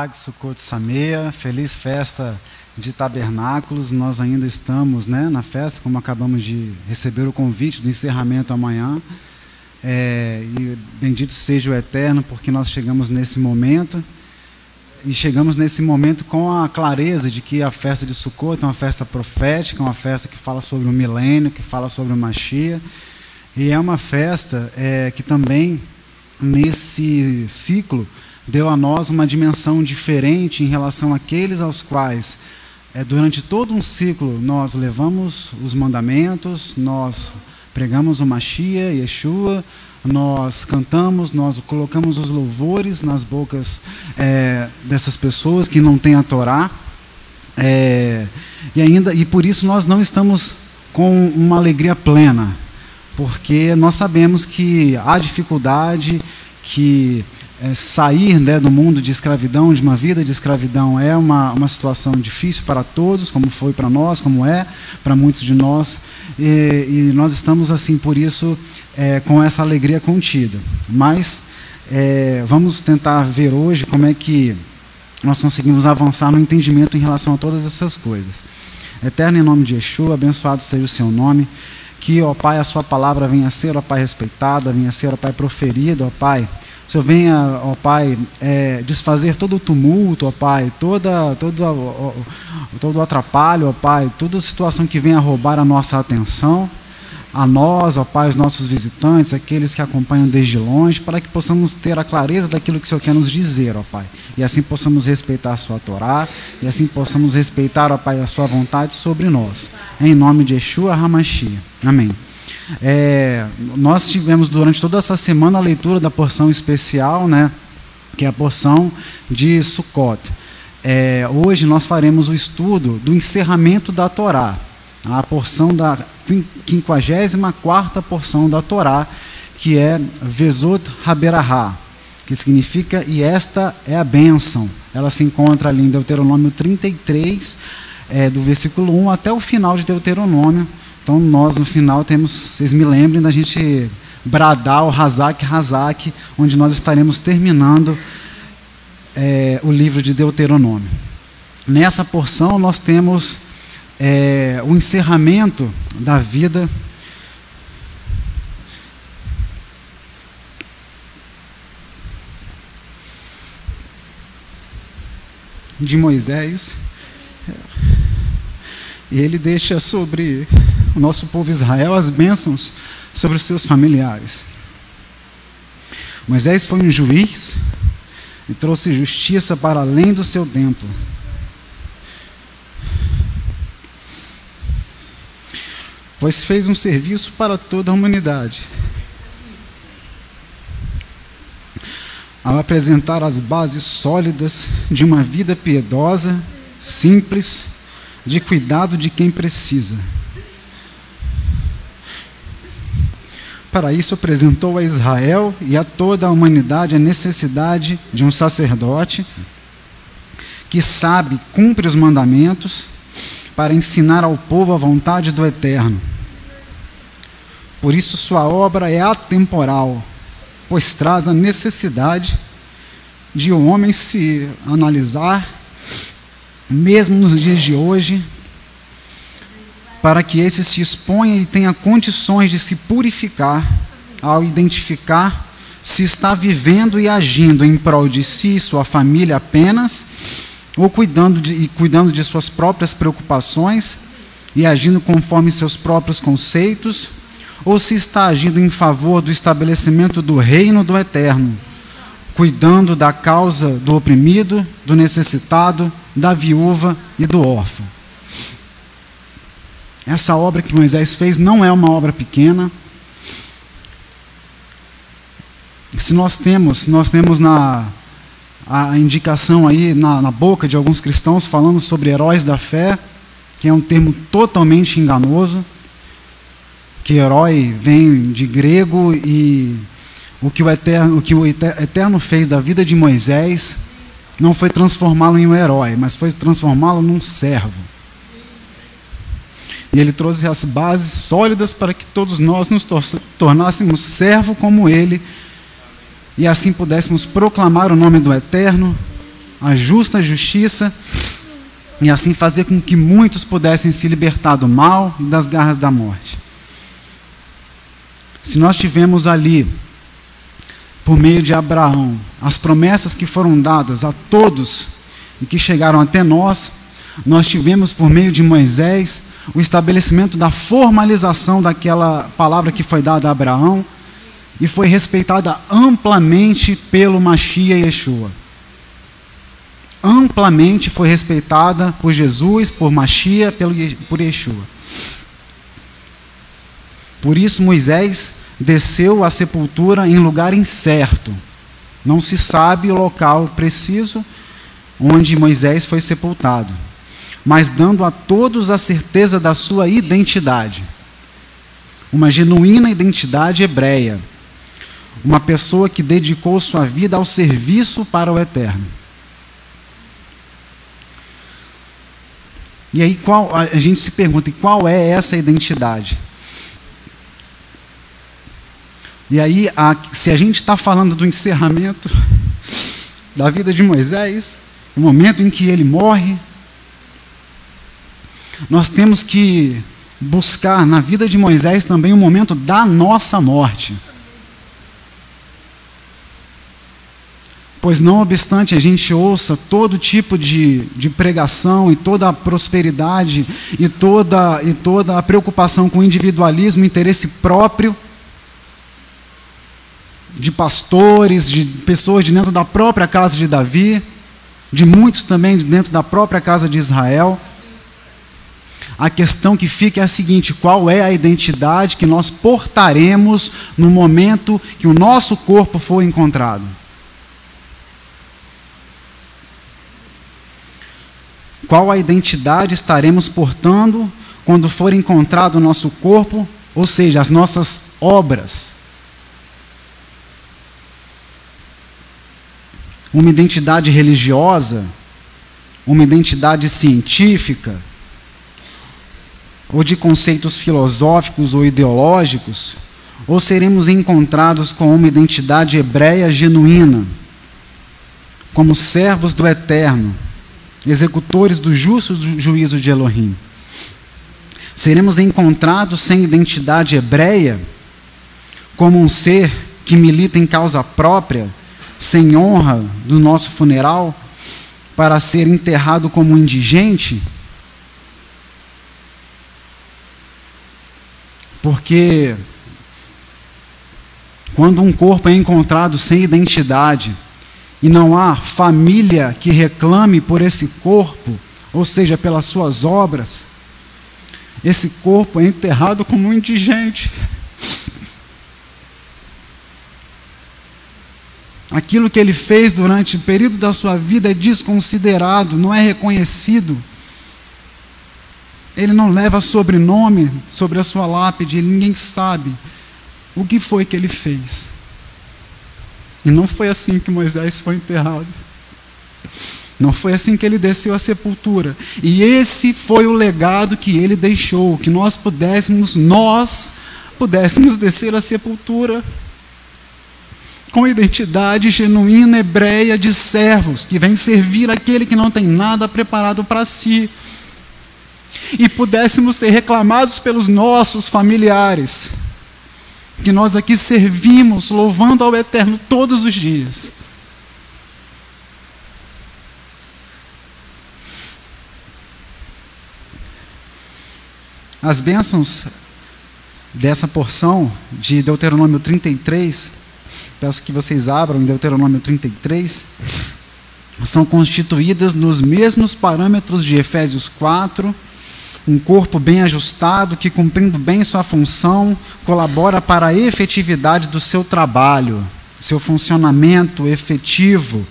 Hag Sukkot Sameach, feliz festa de tabernáculos. Nós ainda estamos, na festa, como acabamos de receber o convite do encerramento amanhã. E bendito seja o Eterno, porque nós chegamos nesse momento. E chegamos nesse momento com a clareza de que a festa de Sukkot é uma festa profética, uma festa que fala sobre o milênio, que fala sobre o Mashiach. E é uma festa que também, nesse ciclo, deu a nós uma dimensão diferente em relação àqueles aos quais, durante todo um ciclo, nós levamos os mandamentos, nós pregamos o Mashiach, Yeshua, nós cantamos, nós colocamos os louvores nas bocas dessas pessoas que não têm a Torá, e por isso nós não estamos com uma alegria plena, porque nós sabemos que há dificuldade, que sair do mundo de escravidão, de uma vida de escravidão, é uma situação difícil para todos, como foi para nós, como é para muitos de nós, e nós estamos assim, por isso, com essa alegria contida. Mas vamos tentar ver hoje como é que nós conseguimos avançar no entendimento em relação a todas essas coisas. Eterno, em nome de Yeshua, abençoado seja o seu nome, que, ó Pai, a sua palavra venha a ser, ó Pai, respeitada, venha a ser, ó Pai, proferida, ó Pai. O Senhor venha, ó Pai, desfazer todo o tumulto, ó Pai, todo o atrapalho, ó Pai, toda situação que venha roubar a nossa atenção, a nós, ó Pai, os nossos visitantes, aqueles que acompanham desde longe, para que possamos ter a clareza daquilo que o Senhor quer nos dizer, ó Pai, e assim possamos respeitar a sua Torá, e assim possamos respeitar, ó Pai, a sua vontade sobre nós, em nome de Yeshua HaMashiach. Amém. Nós tivemos durante toda essa semana a leitura da porção especial, que é a porção de Sukkot. Hoje nós faremos o estudo do encerramento da Torá, a porção da 54ª porção da Torá, que é Vezot Haberahá, que significa e esta é a bênção. Ela se encontra ali em Deuteronômio 33, do versículo 1 até o final de Deuteronômio. Então nós no final temos, vocês me lembrem da gente bradar o Hazak Hazak, onde nós estaremos terminando o livro de Deuteronômio. Nessa porção nós temos o encerramento da vida de Moisés, e ele deixa sobre o nosso povo Israel as bênçãos sobre os seus familiares. Moisés foi um juiz e trouxe justiça para além do seu tempo. Pois fez um serviço para toda a humanidade, ao apresentar as bases sólidas de uma vida piedosa, simples, de cuidado de quem precisa. Para isso apresentou a Israel e a toda a humanidade a necessidade de um sacerdote que sabe, cumpre os mandamentos para ensinar ao povo a vontade do Eterno. Por isso sua obra é atemporal, pois traz a necessidade de o homem se analisar, mesmo nos dias de hoje, para que esse se exponha e tenha condições de se purificar ao identificar se está vivendo e agindo em prol de si e sua família apenas, ou cuidando de suas próprias preocupações e agindo conforme seus próprios conceitos, ou se está agindo em favor do estabelecimento do reino do Eterno, cuidando da causa do oprimido, do necessitado, da viúva e do órfão. Essa obra que Moisés fez não é uma obra pequena. Se nós temos a indicação aí na boca de alguns cristãos falando sobre heróis da fé, que é um termo totalmente enganoso, que herói vem de grego, e o que o Eterno fez da vida de Moisés não foi transformá-lo em um herói, mas foi transformá-lo num servo. E ele trouxe as bases sólidas para que todos nós nos tornássemos servo como ele, e assim pudéssemos proclamar o nome do Eterno a justa justiça, e assim fazer com que muitos pudessem se libertar do mal e das garras da morte. Se nós tivemos ali, por meio de Abraão, as promessas que foram dadas a todos e que chegaram até nós, nós tivemos por meio de Moisés o estabelecimento da formalização daquela palavra que foi dada a Abraão e foi respeitada amplamente pelo Mashiach Yeshua. Amplamente foi respeitada por Jesus, por Mashiach, por Yeshua. Por isso Moisés desceu à sepultura em lugar incerto. Não se sabe o local preciso onde Moisés foi sepultado, mas dando a todos a certeza da sua identidade. Uma genuína identidade hebreia. Uma pessoa que dedicou sua vida ao serviço para o Eterno. E aí a gente se pergunta, qual é essa identidade? E aí, se a gente está falando do encerramento da vida de Moisés, o momento em que ele morre, nós temos que buscar na vida de Moisés também o momento da nossa morte. Pois não obstante a gente ouça todo tipo de pregação e toda a prosperidade e toda a preocupação com o individualismo, interesse próprio, de pastores, de pessoas de dentro da própria casa de Davi, de muitos também de dentro da própria casa de Israel, a questão que fica é a seguinte: qual é a identidade que nós portaremos no momento que o nosso corpo for encontrado? Qual a identidade estaremos portando quando for encontrado o nosso corpo, ou seja, as nossas obras? Uma identidade religiosa? Uma identidade científica? Ou de conceitos filosóficos ou ideológicos? Ou seremos encontrados com uma identidade hebreia genuína, como servos do Eterno, executores do justo juízo de Elohim? Seremos encontrados sem identidade hebreia, como um ser que milita em causa própria, sem honra do nosso funeral, para ser enterrado como um indigente? Porque quando um corpo é encontrado sem identidade, e não há família que reclame por esse corpo, ou seja, pelas suas obras, esse corpo é enterrado como um indigente. Aquilo que ele fez durante o período da sua vida é desconsiderado, não é reconhecido. Ele não leva sobrenome sobre a sua lápide, ninguém sabe o que foi que ele fez. E não foi assim que Moisés foi enterrado. Não foi assim que ele desceu à sepultura. E esse foi o legado que ele deixou, que nós pudéssemos descer à sepultura com identidade genuína hebreia de servos, que vem servir aquele que não tem nada preparado para si. E pudéssemos ser reclamados pelos nossos familiares, que nós aqui servimos, louvando ao Eterno todos os dias. As bênçãos dessa porção de Deuteronômio 33, peço que vocês abram em Deuteronômio 33, são constituídas nos mesmos parâmetros de Efésios 4, um corpo bem ajustado, que cumprindo bem sua função, colabora para a efetividade do seu trabalho, seu funcionamento efetivo,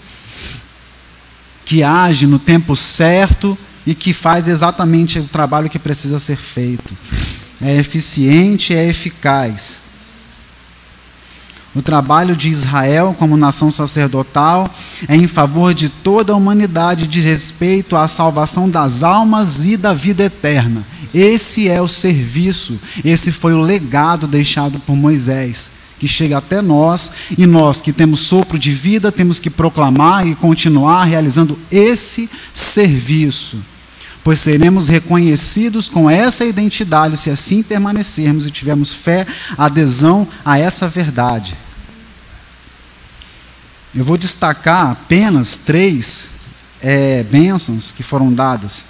que age no tempo certo e que faz exatamente o trabalho que precisa ser feito. É eficiente, é eficaz. O trabalho de Israel como nação sacerdotal é em favor de toda a humanidade, de respeito à salvação das almas e da vida eterna. Esse é o serviço, esse foi o legado deixado por Moisés, que chega até nós, e nós que temos sopro de vida, temos que proclamar e continuar realizando esse serviço, pois seremos reconhecidos com essa identidade se assim permanecermos e tivermos fé, adesão a essa verdade. Eu vou destacar apenas 3 bênçãos que foram dadas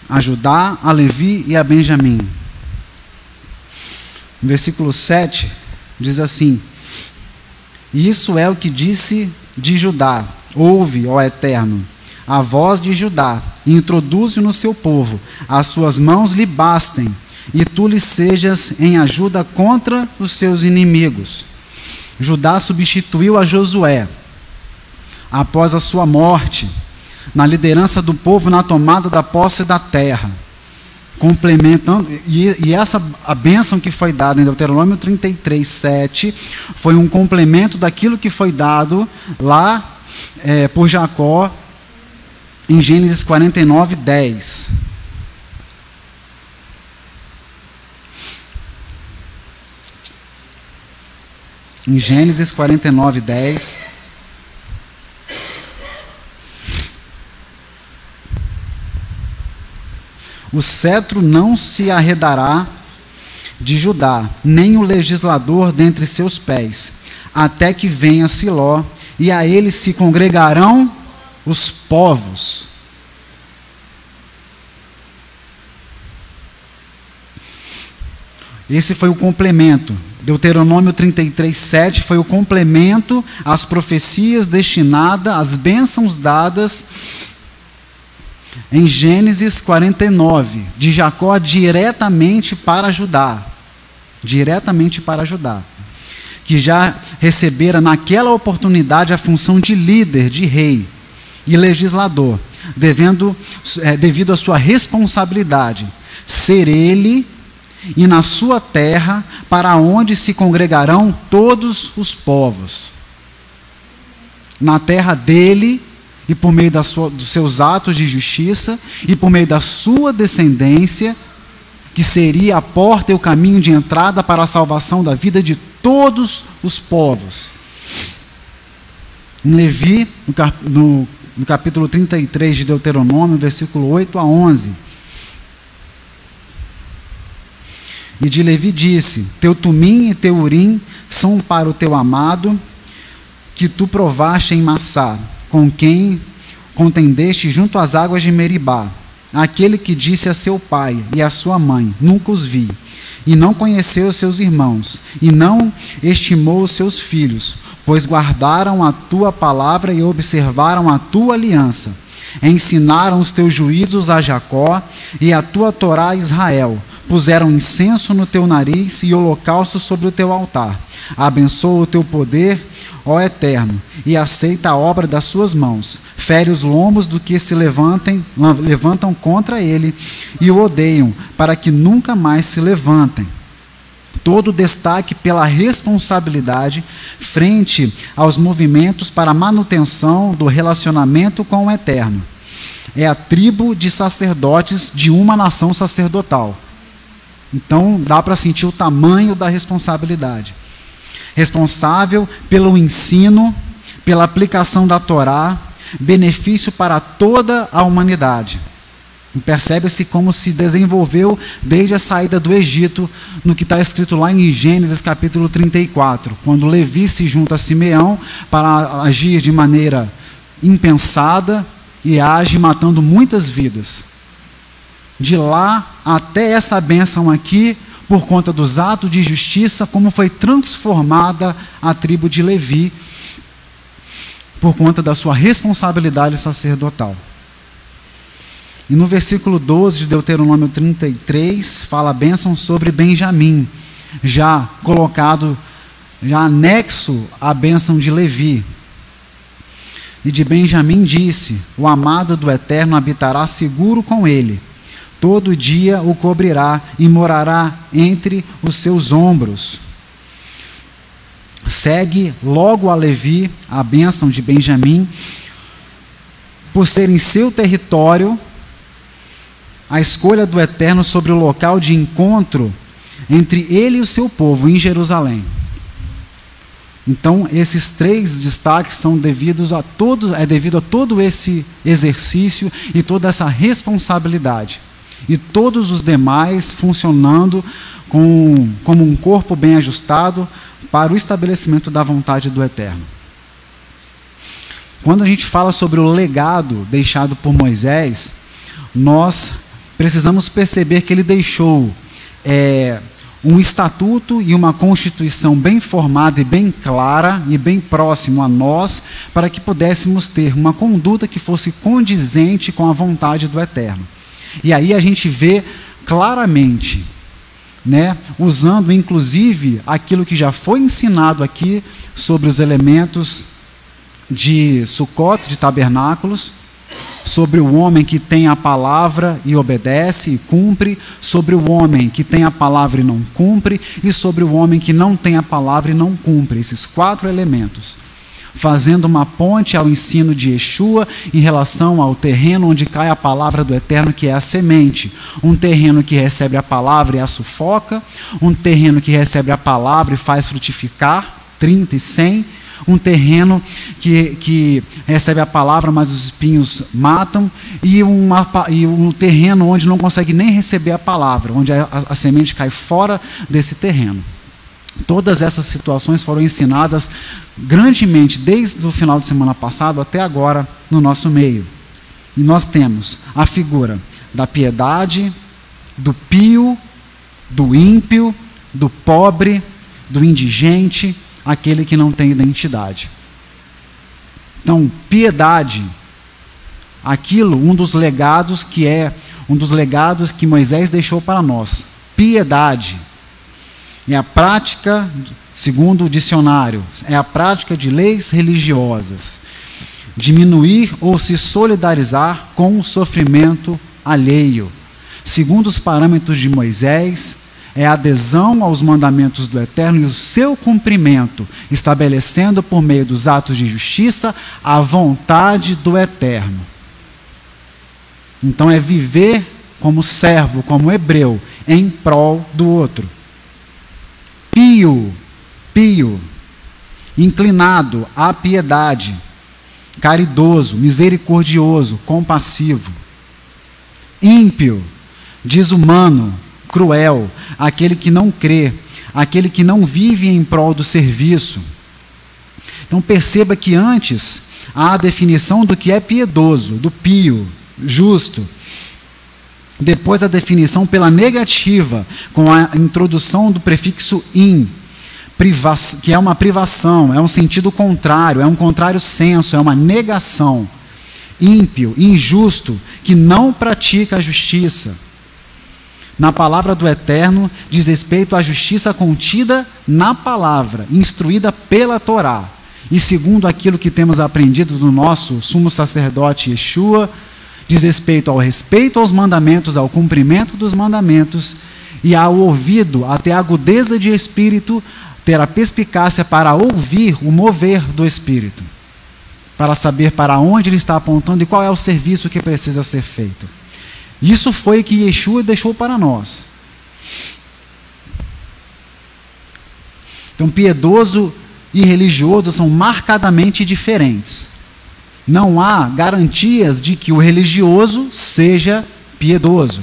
a Judá, a Levi e a Benjamim. No versículo 7, diz assim: isso é o que disse de Judá: ouve, ó Eterno, a voz de Judá, e introduze no seu povo, as suas mãos lhe bastem, e tu lhe sejas em ajuda contra os seus inimigos. Judá substituiu a Josué após a sua morte, na liderança do povo na tomada da posse da terra, complementando, e a bênção que foi dada em Deuteronômio 33, 7, foi um complemento daquilo que foi dado lá por Jacó em Gênesis 49, 10. Em Gênesis 49, 10. O cetro não se arredará de Judá, nem o legislador dentre seus pés, até que venha Siló, e a ele se congregarão os povos. Esse foi o complemento. Deuteronômio 33, 7 foi o complemento às profecias destinadas, às bênçãos dadas em Gênesis 49, de Jacó diretamente para Judá, que já recebera naquela oportunidade a função de líder, de rei e legislador, devido à sua responsabilidade, ser ele e na sua terra, para onde se congregarão todos os povos. Na terra dele, e por meio dos seus atos de justiça, e por meio da sua descendência, que seria a porta e o caminho de entrada para a salvação da vida de todos os povos. Em Levi, no capítulo 33 de Deuteronômio, versículo 8 a 11. E de Levi disse: teu tumim e teu urim são para o teu amado, que tu provaste em Massá, com quem contendeste junto às águas de Meribá, aquele que disse a seu pai e a sua mãe: nunca os vi, e não conheceu os seus irmãos, e não estimou os seus filhos, pois guardaram a tua palavra e observaram a tua aliança, ensinaram os teus juízos a Jacó e a tua Torá a Israel, puseram incenso no teu nariz e holocausto sobre o teu altar. Abençoa o teu poder, ó Eterno, e aceita a obra das suas mãos. Fere os lombos do que se levantam contra ele e o odeiam, para que nunca mais se levantem. Todo destaque pela responsabilidade frente aos movimentos para a manutenção do relacionamento com o Eterno. É a tribo de sacerdotes de uma nação sacerdotal. Então dá para sentir o tamanho da responsabilidade. Responsável pelo ensino, pela aplicação da Torá, benefício para toda a humanidade. Percebe-se como se desenvolveu desde a saída do Egito, no que está escrito lá em Gênesis capítulo 34, quando Levi se junta a Simeão para agir de maneira impensada e age matando muitas vidas. De lá até essa bênção aqui, por conta dos atos de justiça, como foi transformada a tribo de Levi, por conta da sua responsabilidade sacerdotal. E no versículo 12 de Deuteronômio 33, fala a bênção sobre Benjamim, já colocado, já anexo à bênção de Levi. E de Benjamim disse: o amado do Eterno habitará seguro com ele, todo dia o cobrirá e morará entre os seus ombros. Segue logo a Levi a bênção de Benjamim, por ser em seu território a escolha do Eterno sobre o local de encontro entre ele e o seu povo em Jerusalém. Então, esses 3 destaques são devido a todo esse exercício e toda essa responsabilidade. E todos os demais funcionando como um corpo bem ajustado para o estabelecimento da vontade do Eterno. Quando a gente fala sobre o legado deixado por Moisés, nós precisamos perceber que ele deixou um estatuto e uma constituição bem formada e bem clara e bem próximo a nós, para que pudéssemos ter uma conduta que fosse condizente com a vontade do Eterno. E aí a gente vê claramente, usando inclusive aquilo que já foi ensinado aqui sobre os elementos de Sukkot, de tabernáculos, sobre o homem que tem a palavra e obedece e cumpre, sobre o homem que tem a palavra e não cumpre, e sobre o homem que não tem a palavra e não cumpre. Esses 4 elementos, fazendo uma ponte ao ensino de Yeshua em relação ao terreno onde cai a palavra do Eterno, que é a semente. Um terreno que recebe a palavra e a sufoca, um terreno que recebe a palavra e faz frutificar 30 e 100, um terreno que recebe a palavra, mas os espinhos matam, e um terreno onde não consegue nem receber a palavra, onde a semente cai fora desse terreno. Todas essas situações foram ensinadas grandemente desde o final de semana passado até agora no nosso meio. E nós temos a figura da piedade, do pio, do ímpio, do pobre, do indigente, aquele que não tem identidade. Então, piedade, um dos legados que Moisés deixou para nós. Piedade é a prática, segundo o dicionário, é a prática de leis religiosas, diminuir ou se solidarizar com o sofrimento alheio. Segundo os parâmetros de Moisés, é a adesão aos mandamentos do Eterno e o seu cumprimento, estabelecendo por meio dos atos de justiça a vontade do Eterno. Então é viver como servo, como hebreu, em prol do outro. Pio, inclinado à piedade, caridoso, misericordioso, compassivo. Ímpio, desumano, cruel, aquele que não crê, aquele que não vive em prol do serviço. Então perceba que antes há a definição do que é piedoso, do pio, justo. Depois a definição pela negativa, com a introdução do prefixo in, que é uma privação, é um sentido contrário, é um contrário senso, é uma negação. Ímpio, injusto, que não pratica a justiça. Na palavra do Eterno, diz respeito à justiça contida na palavra, instruída pela Torá. E segundo aquilo que temos aprendido do nosso sumo sacerdote Yeshua, diz respeito aos mandamentos, ao cumprimento dos mandamentos, e ao ouvido, até a agudeza de espírito, ter a perspicácia para ouvir o mover do Espírito, para saber para onde ele está apontando e qual é o serviço que precisa ser feito. Isso foi o que Yeshua deixou para nós. Então, piedoso e religioso são marcadamente diferentes. Não há garantias de que o religioso seja piedoso,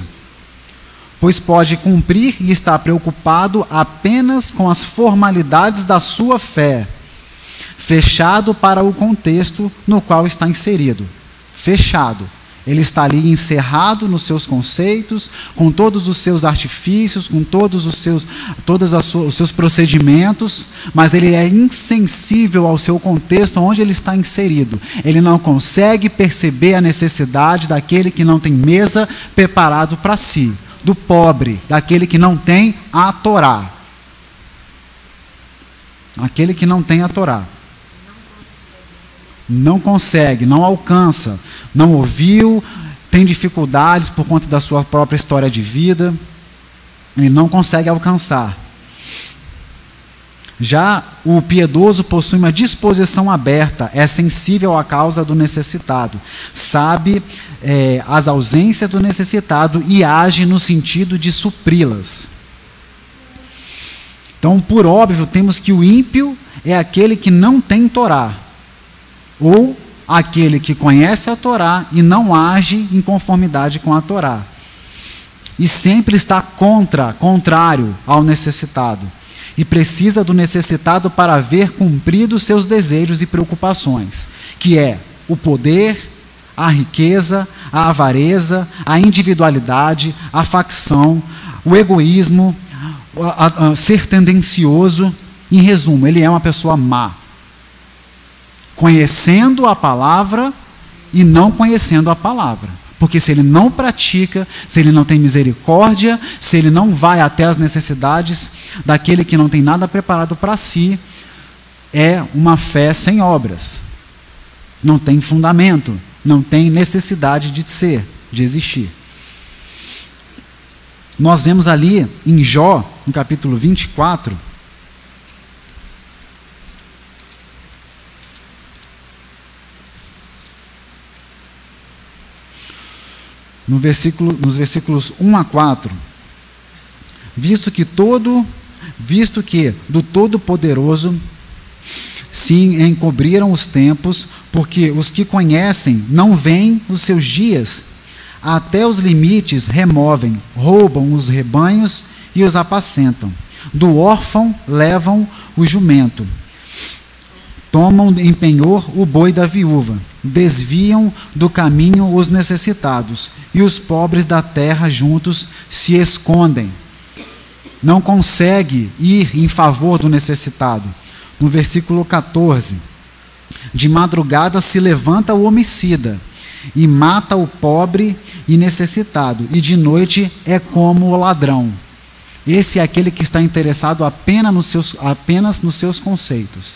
pois pode cumprir e estar preocupado apenas com as formalidades da sua fé, fechado para o contexto no qual está inserido. Fechado. Ele está ali encerrado nos seus conceitos, com todos os seus artifícios, com todos os seus procedimentos, mas ele é insensível ao seu contexto onde ele está inserido. Ele não consegue perceber a necessidade daquele que não tem mesa preparado para si, do pobre, daquele que não tem a Torá. Aquele que não tem a Torá. Não consegue, não alcança, não ouviu, tem dificuldades por conta da sua própria história de vida, ele não consegue alcançar. Já o piedoso possui uma disposição aberta, é sensível à causa do necessitado, sabe as ausências do necessitado e age no sentido de supri-las. Então, por óbvio, temos que o ímpio é aquele que não tem Torá, ou aquele que conhece a Torá e não age em conformidade com a Torá, e sempre está contrário ao necessitado, e precisa do necessitado para ver cumpridos seus desejos e preocupações, que é o poder, a riqueza, a avareza, a individualidade, a facção, o egoísmo, a ser tendencioso. Em resumo, ele é uma pessoa má, conhecendo a palavra e não conhecendo a palavra. Porque se ele não pratica, se ele não tem misericórdia, se ele não vai até as necessidades daquele que não tem nada preparado para si, é uma fé sem obras. Não tem fundamento, não tem necessidade de ser, de existir. Nós vemos ali em Jó, no capítulo 24, nos versículos 1 a 4, visto que do Todo-Poderoso se encobriram os tempos, porque os que conhecem não veem os seus dias, até os limites removem, roubam os rebanhos e os apacentam. Do órfão levam o jumento, tomam em penhor o boi da viúva, desviam do caminho os necessitados, e os pobres da terra juntos se escondem. Não consegue ir em favor do necessitado. No versículo 14, de madrugada se levanta o homicida, e mata o pobre e necessitado, e de noite é como o ladrão. Esse é aquele que está interessado apenas nos seus conceitos.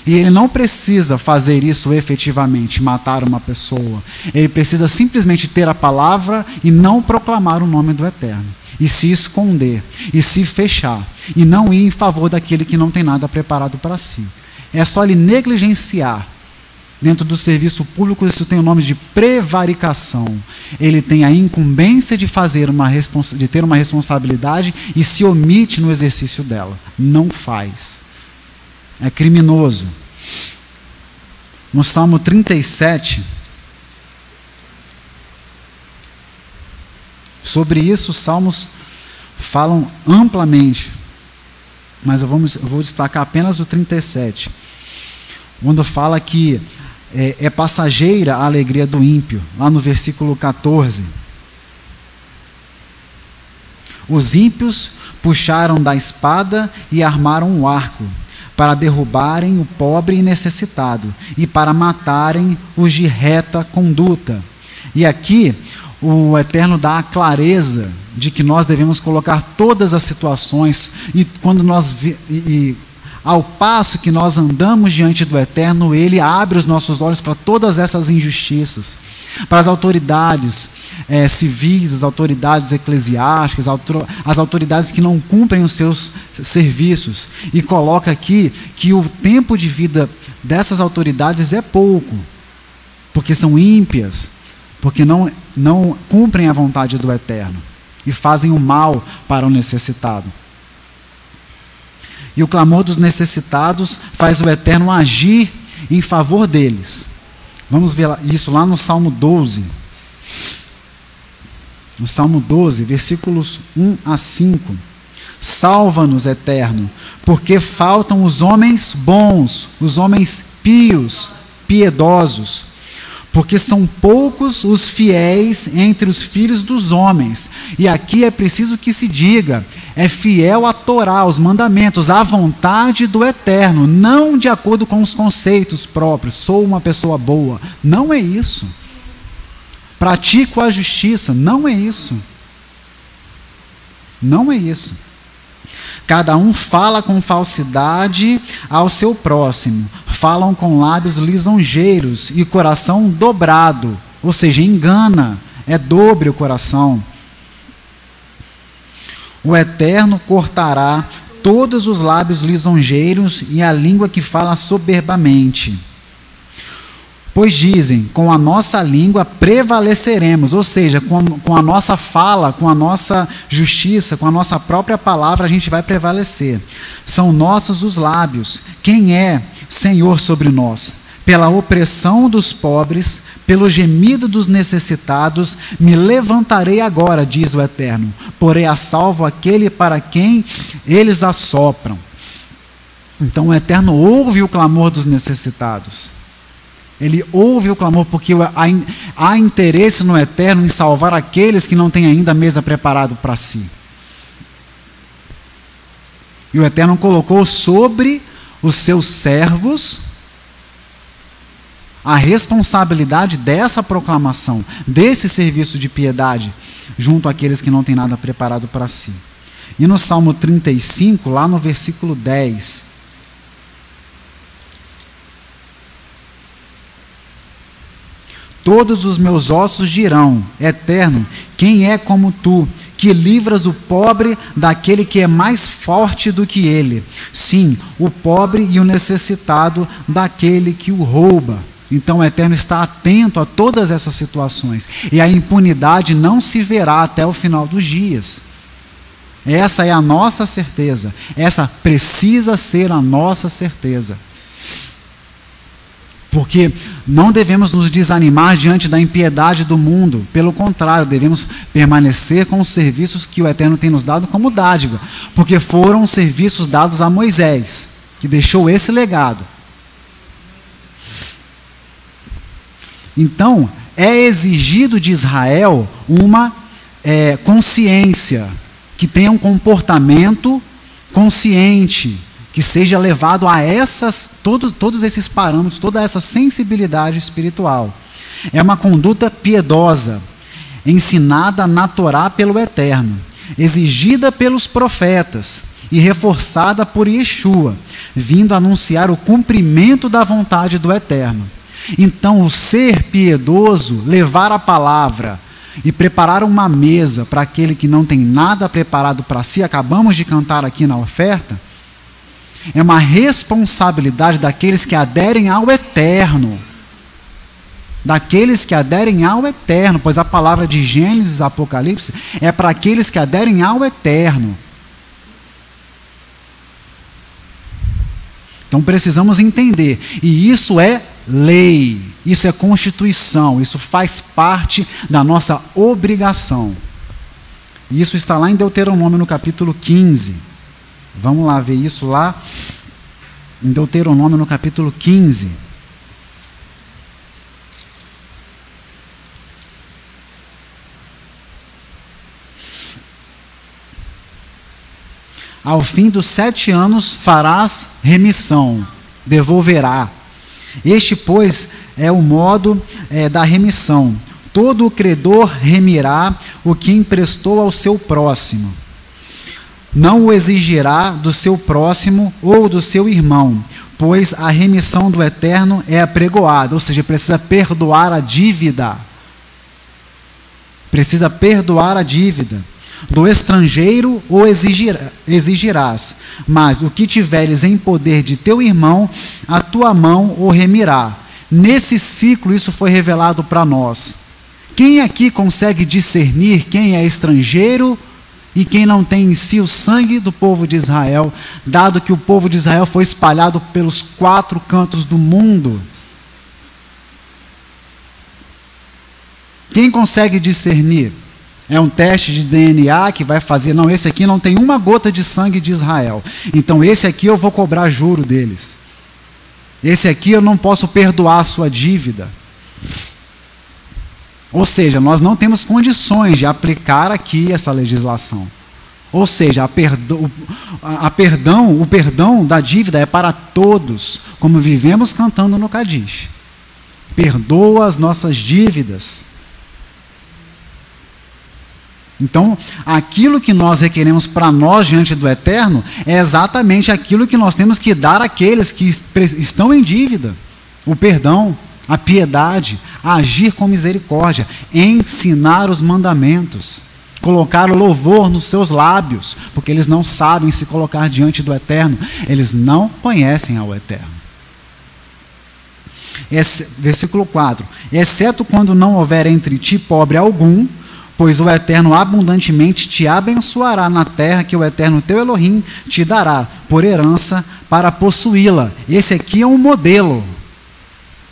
E ele não precisa fazer isso efetivamente, matar uma pessoa. Ele precisa simplesmente ter a palavra e não proclamar o nome do Eterno. E se esconder, e se fechar, e não ir em favor daquele que não tem nada preparado para si. É só ele negligenciar. Dentro do serviço público, isso tem o nome de prevaricação. Ele tem a incumbência de ter uma responsabilidade e se omite no exercício dela. Não faz. É criminoso. No Salmo 37, sobre isso os salmos falam amplamente, mas eu vou destacar apenas o 37, quando fala que é passageira a alegria do ímpio, lá no versículo 14. Os ímpios puxaram da espada e armaram o arco, para derrubarem o pobre e necessitado, e para matarem os de reta conduta. E aqui, o Eterno dá a clareza de que nós devemos colocar todas as situações, e ao passo que nós andamos diante do Eterno, Ele abre os nossos olhos para todas essas injustiças, para as autoridades civis, as autoridades eclesiásticas, as autoridades que não cumprem os seus serviços, e coloca aqui que o tempo de vida dessas autoridades é pouco, porque são ímpias, porque não cumprem a vontade do Eterno e fazem o mal para o necessitado. E o clamor dos necessitados faz o Eterno agir em favor deles. Vamos ver isso lá no Salmo 12. No Salmo 12, versículos 1 a 5. Salva-nos, Eterno, porque faltam os homens bons, os homens pios, piedosos, porque são poucos os fiéis entre os filhos dos homens. E aqui é preciso que se diga, é fiel à Torá, aos mandamentos, à vontade do Eterno, não de acordo com os conceitos próprios, sou uma pessoa boa. Não é isso. Pratico a justiça. Não é isso. Não é isso. Cada um fala com falsidade ao seu próximo. Falam com lábios lisonjeiros e coração dobrado. Ou seja, engana. É dobre o coração. O Eterno cortará todos os lábios lisonjeiros e a língua que fala soberbamente. Pois dizem, com a nossa língua prevaleceremos, ou seja, com a nossa fala, com a nossa justiça, com a nossa própria palavra, a gente vai prevalecer. São nossos os lábios. Quem é Senhor sobre nós? Pela opressão dos pobres, pelo gemido dos necessitados, me levantarei agora, diz o Eterno. Porei a salvo aquele para quem eles assopram. Então o Eterno ouve o clamor dos necessitados. Ele ouve o clamor porque há interesse no Eterno em salvar aqueles que não têm ainda a mesa preparada para si. E o Eterno colocou sobre os seus servos a responsabilidade dessa proclamação, desse serviço de piedade, junto àqueles que não têm nada preparado para si. E no Salmo 35, lá no versículo 10... Todos os meus ossos dirão, Eterno, quem é como tu, que livras o pobre daquele que é mais forte do que ele? Sim, o pobre e o necessitado daquele que o rouba. Então o Eterno está atento a todas essas situações. E a impunidade não se verá até o final dos dias. Essa é a nossa certeza. Essa precisa ser a nossa certeza. Porque não devemos nos desanimar diante da impiedade do mundo. Pelo contrário, devemos permanecer com os serviços que o Eterno tem nos dado como dádiva. Porque foram os serviços dados a Moisés, que deixou esse legado. Então, é exigido de Israel uma consciência, que tenha um comportamento consciente, que seja levado a todos esses parâmetros, toda essa sensibilidade espiritual. É uma conduta piedosa, ensinada na Torá pelo Eterno, exigida pelos profetas e reforçada por Yeshua, vindo anunciar o cumprimento da vontade do Eterno. Então, o ser piedoso, levar a palavra e preparar uma mesa para aquele que não tem nada preparado para si, acabamos de cantar aqui na oferta, é uma responsabilidade daqueles que aderem ao Eterno. Daqueles que aderem ao Eterno, pois a palavra de Gênesis e Apocalipse é para aqueles que aderem ao Eterno. Então precisamos entender, e isso é lei, isso é constituição, isso faz parte da nossa obrigação. E isso está lá em Deuteronômio no capítulo 15. Vamos lá ver isso lá em Deuteronômio no capítulo 15. Ao fim dos 7 anos farás remissão, devolverá. Este, pois, é o modo da remissão. Todo o credor remirá o que emprestou ao seu próximo. Não o exigirá do seu próximo ou do seu irmão, pois a remissão do Eterno é apregoada, ou seja, precisa perdoar a dívida. Precisa perdoar a dívida. Do estrangeiro o exigirás, mas o que tiveres em poder de teu irmão, a tua mão o remirá. Nesse ciclo isso foi revelado para nós. Quem aqui consegue discernir quem é estrangeiro e quem não tem em si o sangue do povo de Israel, dado que o povo de Israel foi espalhado pelos 4 cantos do mundo? Quem consegue discernir? É um teste de DNA que vai fazer, não, esse aqui não tem uma gota de sangue de Israel, então esse aqui eu vou cobrar juro deles. Esse aqui eu não posso perdoar a sua dívida. Ou seja, nós não temos condições de aplicar aqui essa legislação. Ou seja, o perdão da dívida é para todos, como vivemos cantando no Kadish. Perdoa as nossas dívidas. Então, aquilo que nós requeremos para nós diante do Eterno é exatamente aquilo que nós temos que dar àqueles que estão em dívida. O perdão, a piedade, a agir com misericórdia, ensinar os mandamentos, colocar o louvor nos seus lábios, porque eles não sabem se colocar diante do Eterno, eles não conhecem ao Eterno. Versículo 4. Exceto quando não houver entre ti pobre algum, pois o Eterno abundantemente te abençoará na terra que o Eterno teu Elohim te dará por herança para possuí-la. Esse aqui é um modelo.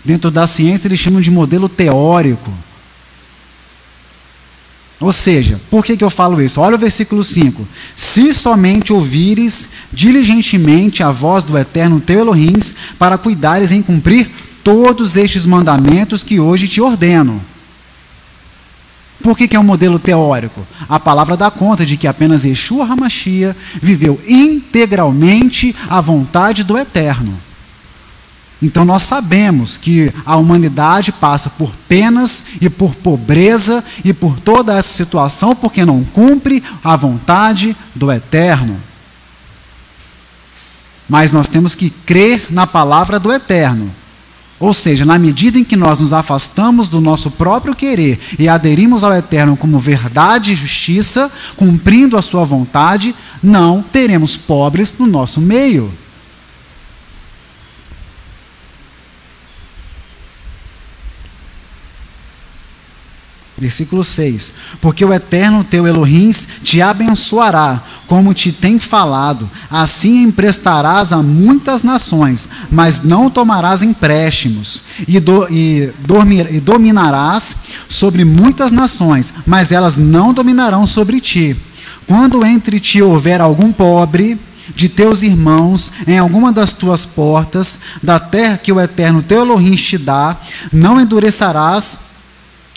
Dentro da ciência eles chamam de modelo teórico. Ou seja, por que eu falo isso? Olha o versículo 5. Se somente ouvires diligentemente a voz do Eterno teu Elohim, para cuidares em cumprir todos estes mandamentos que hoje te ordeno. Por que é um modelo teórico? A palavra dá conta de que apenas Yeshua HaMashiach viveu integralmente a vontade do Eterno. Então nós sabemos que a humanidade passa por penas e por pobreza e por toda essa situação porque não cumpre a vontade do Eterno. Mas nós temos que crer na palavra do Eterno. Ou seja, na medida em que nós nos afastamos do nosso próprio querer e aderimos ao Eterno como verdade e justiça, cumprindo a sua vontade, não teremos pobres no nosso meio. Versículo 6. Porque o Eterno teu Elohim te abençoará, como te tem falado. Assim emprestarás a muitas nações, mas não tomarás empréstimos. E dominarás sobre muitas nações, mas elas não dominarão sobre ti. Quando entre ti houver algum pobre de teus irmãos em alguma das tuas portas, da terra que o Eterno teu Elohim te dá, não endurecerás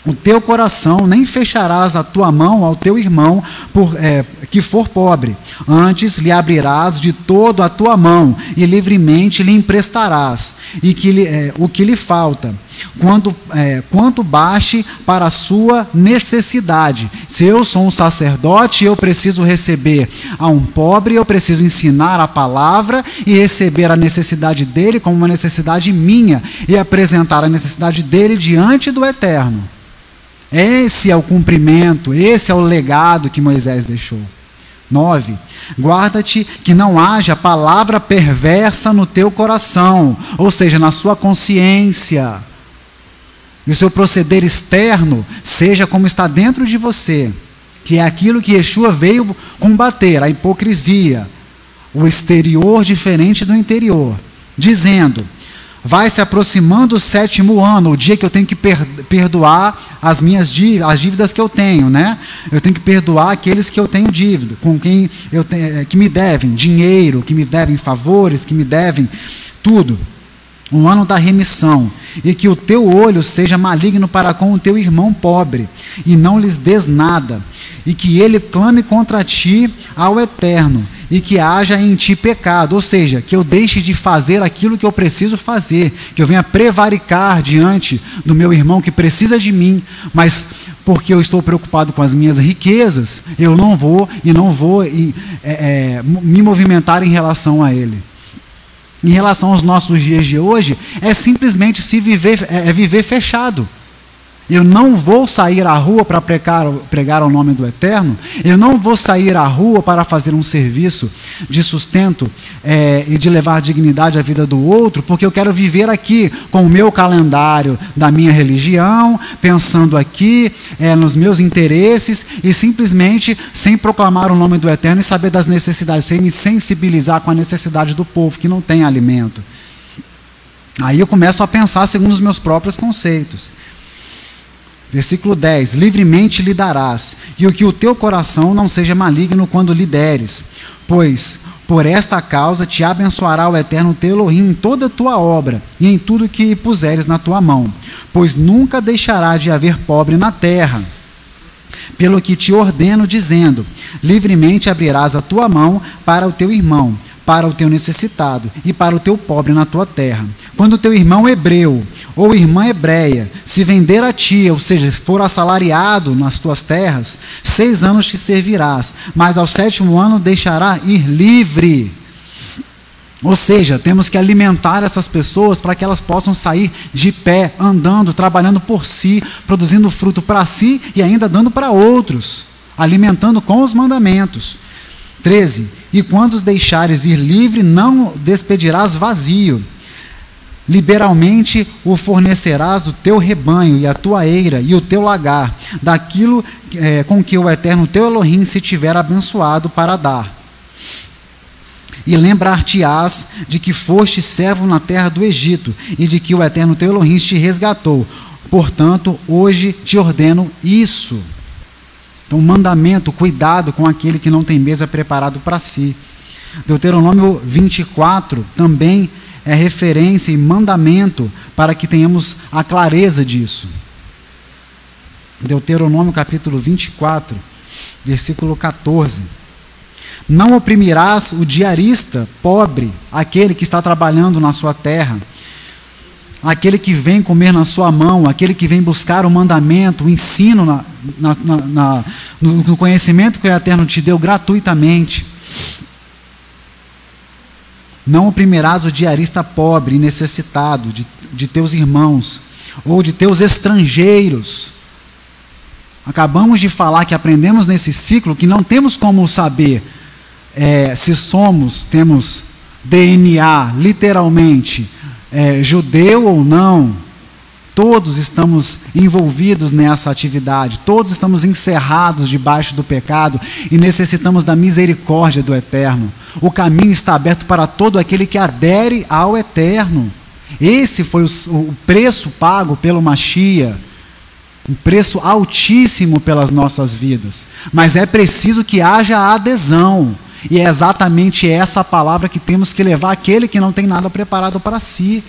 o teu coração, nem fecharás a tua mão ao teu irmão que for pobre. Antes lhe abrirás de todo a tua mão e livremente lhe emprestarás o que lhe falta, quanto baste para a sua necessidade. Se eu sou um sacerdote, eu preciso receber a um pobre, eu preciso ensinar a palavra e receber a necessidade dele como uma necessidade minha e apresentar a necessidade dele diante do Eterno. Esse é o cumprimento, esse é o legado que Moisés deixou. 9. Guarda-te que não haja palavra perversa no teu coração, ou seja, na sua consciência. E o seu proceder externo seja como está dentro de você, que é aquilo que Yeshua veio combater, a hipocrisia, o exterior diferente do interior, dizendo: vai se aproximando o 7º ano, o dia que eu tenho que perdoar as dívidas que eu tenho, né? Eu tenho que perdoar aqueles que eu tenho dívida, com quem que me devem dinheiro, que me devem favores, que me devem tudo. Um ano da remissão, e que o teu olho seja maligno para com o teu irmão pobre, e não lhes des nada, e que ele clame contra ti ao Eterno, e que haja em ti pecado, ou seja, que eu deixe de fazer aquilo que eu preciso fazer, que eu venha prevaricar diante do meu irmão que precisa de mim, mas porque eu estou preocupado com as minhas riquezas, eu não vou me movimentar em relação a ele. Em relação aos nossos dias de hoje, é simplesmente viver fechado. Eu não vou sair à rua para pregar o nome do Eterno. Eu não vou sair à rua para fazer um serviço de sustento e de levar dignidade à vida do outro, porque eu quero viver aqui com o meu calendário da minha religião, pensando aqui nos meus interesses e simplesmente sem proclamar o nome do Eterno e saber das necessidades, sem me sensibilizar com a necessidade do povo que não tem alimento. Aí eu começo a pensar segundo os meus próprios conceitos. Versículo 10. Livremente lhe darás, e o que o teu coração não seja maligno quando lhe deres, pois por esta causa te abençoará o Eterno teu Elohim em toda a tua obra e em tudo que puseres na tua mão, pois nunca deixará de haver pobre na terra. Pelo que te ordeno, dizendo: livremente abrirás a tua mão para o teu irmão, para o teu necessitado e para o teu pobre na tua terra. Quando o teu irmão hebreu ou irmã hebreia se vender a ti, ou seja, for assalariado nas tuas terras, 6 anos te servirás, mas ao 7º ano deixará ir livre. Ou seja, temos que alimentar essas pessoas para que elas possam sair de pé, andando, trabalhando por si, produzindo fruto para si e ainda dando para outros, alimentando com os mandamentos. 13. E quando os deixares ir livre, não despedirás vazio. liberalmente o fornecerás do teu rebanho e a tua eira e o teu lagar, daquilo com que o Eterno teu Elohim se tiver abençoado para dar. E lembrar-te-ás de que foste servo na terra do Egito, e de que o Eterno teu Elohim te resgatou. Portanto, hoje te ordeno isso. Então, mandamento, cuidado com aquele que não tem mesa preparado para si. Deuteronômio 24 também é referência e mandamento para que tenhamos a clareza disso. Deuteronômio capítulo 24, versículo 14. Não oprimirás o diarista pobre, aquele que está trabalhando na sua terra, aquele que vem comer na sua mão, aquele que vem buscar o mandamento, o ensino no conhecimento que o Eterno te deu gratuitamente. Não oprimirás o diarista pobre e necessitado de teus irmãos, ou de teus estrangeiros. Acabamos de falar que aprendemos nesse ciclo que não temos como saber se temos DNA, literalmente, judeu ou não. Todos estamos envolvidos nessa atividade, todos estamos encerrados debaixo do pecado e necessitamos da misericórdia do Eterno. O caminho está aberto para todo aquele que adere ao Eterno. Esse foi o preço pago pelo Mashiach, um preço altíssimo pelas nossas vidas. Mas é preciso que haja adesão, e é exatamente essa palavra que temos que levar àquele que não tem nada preparado para si.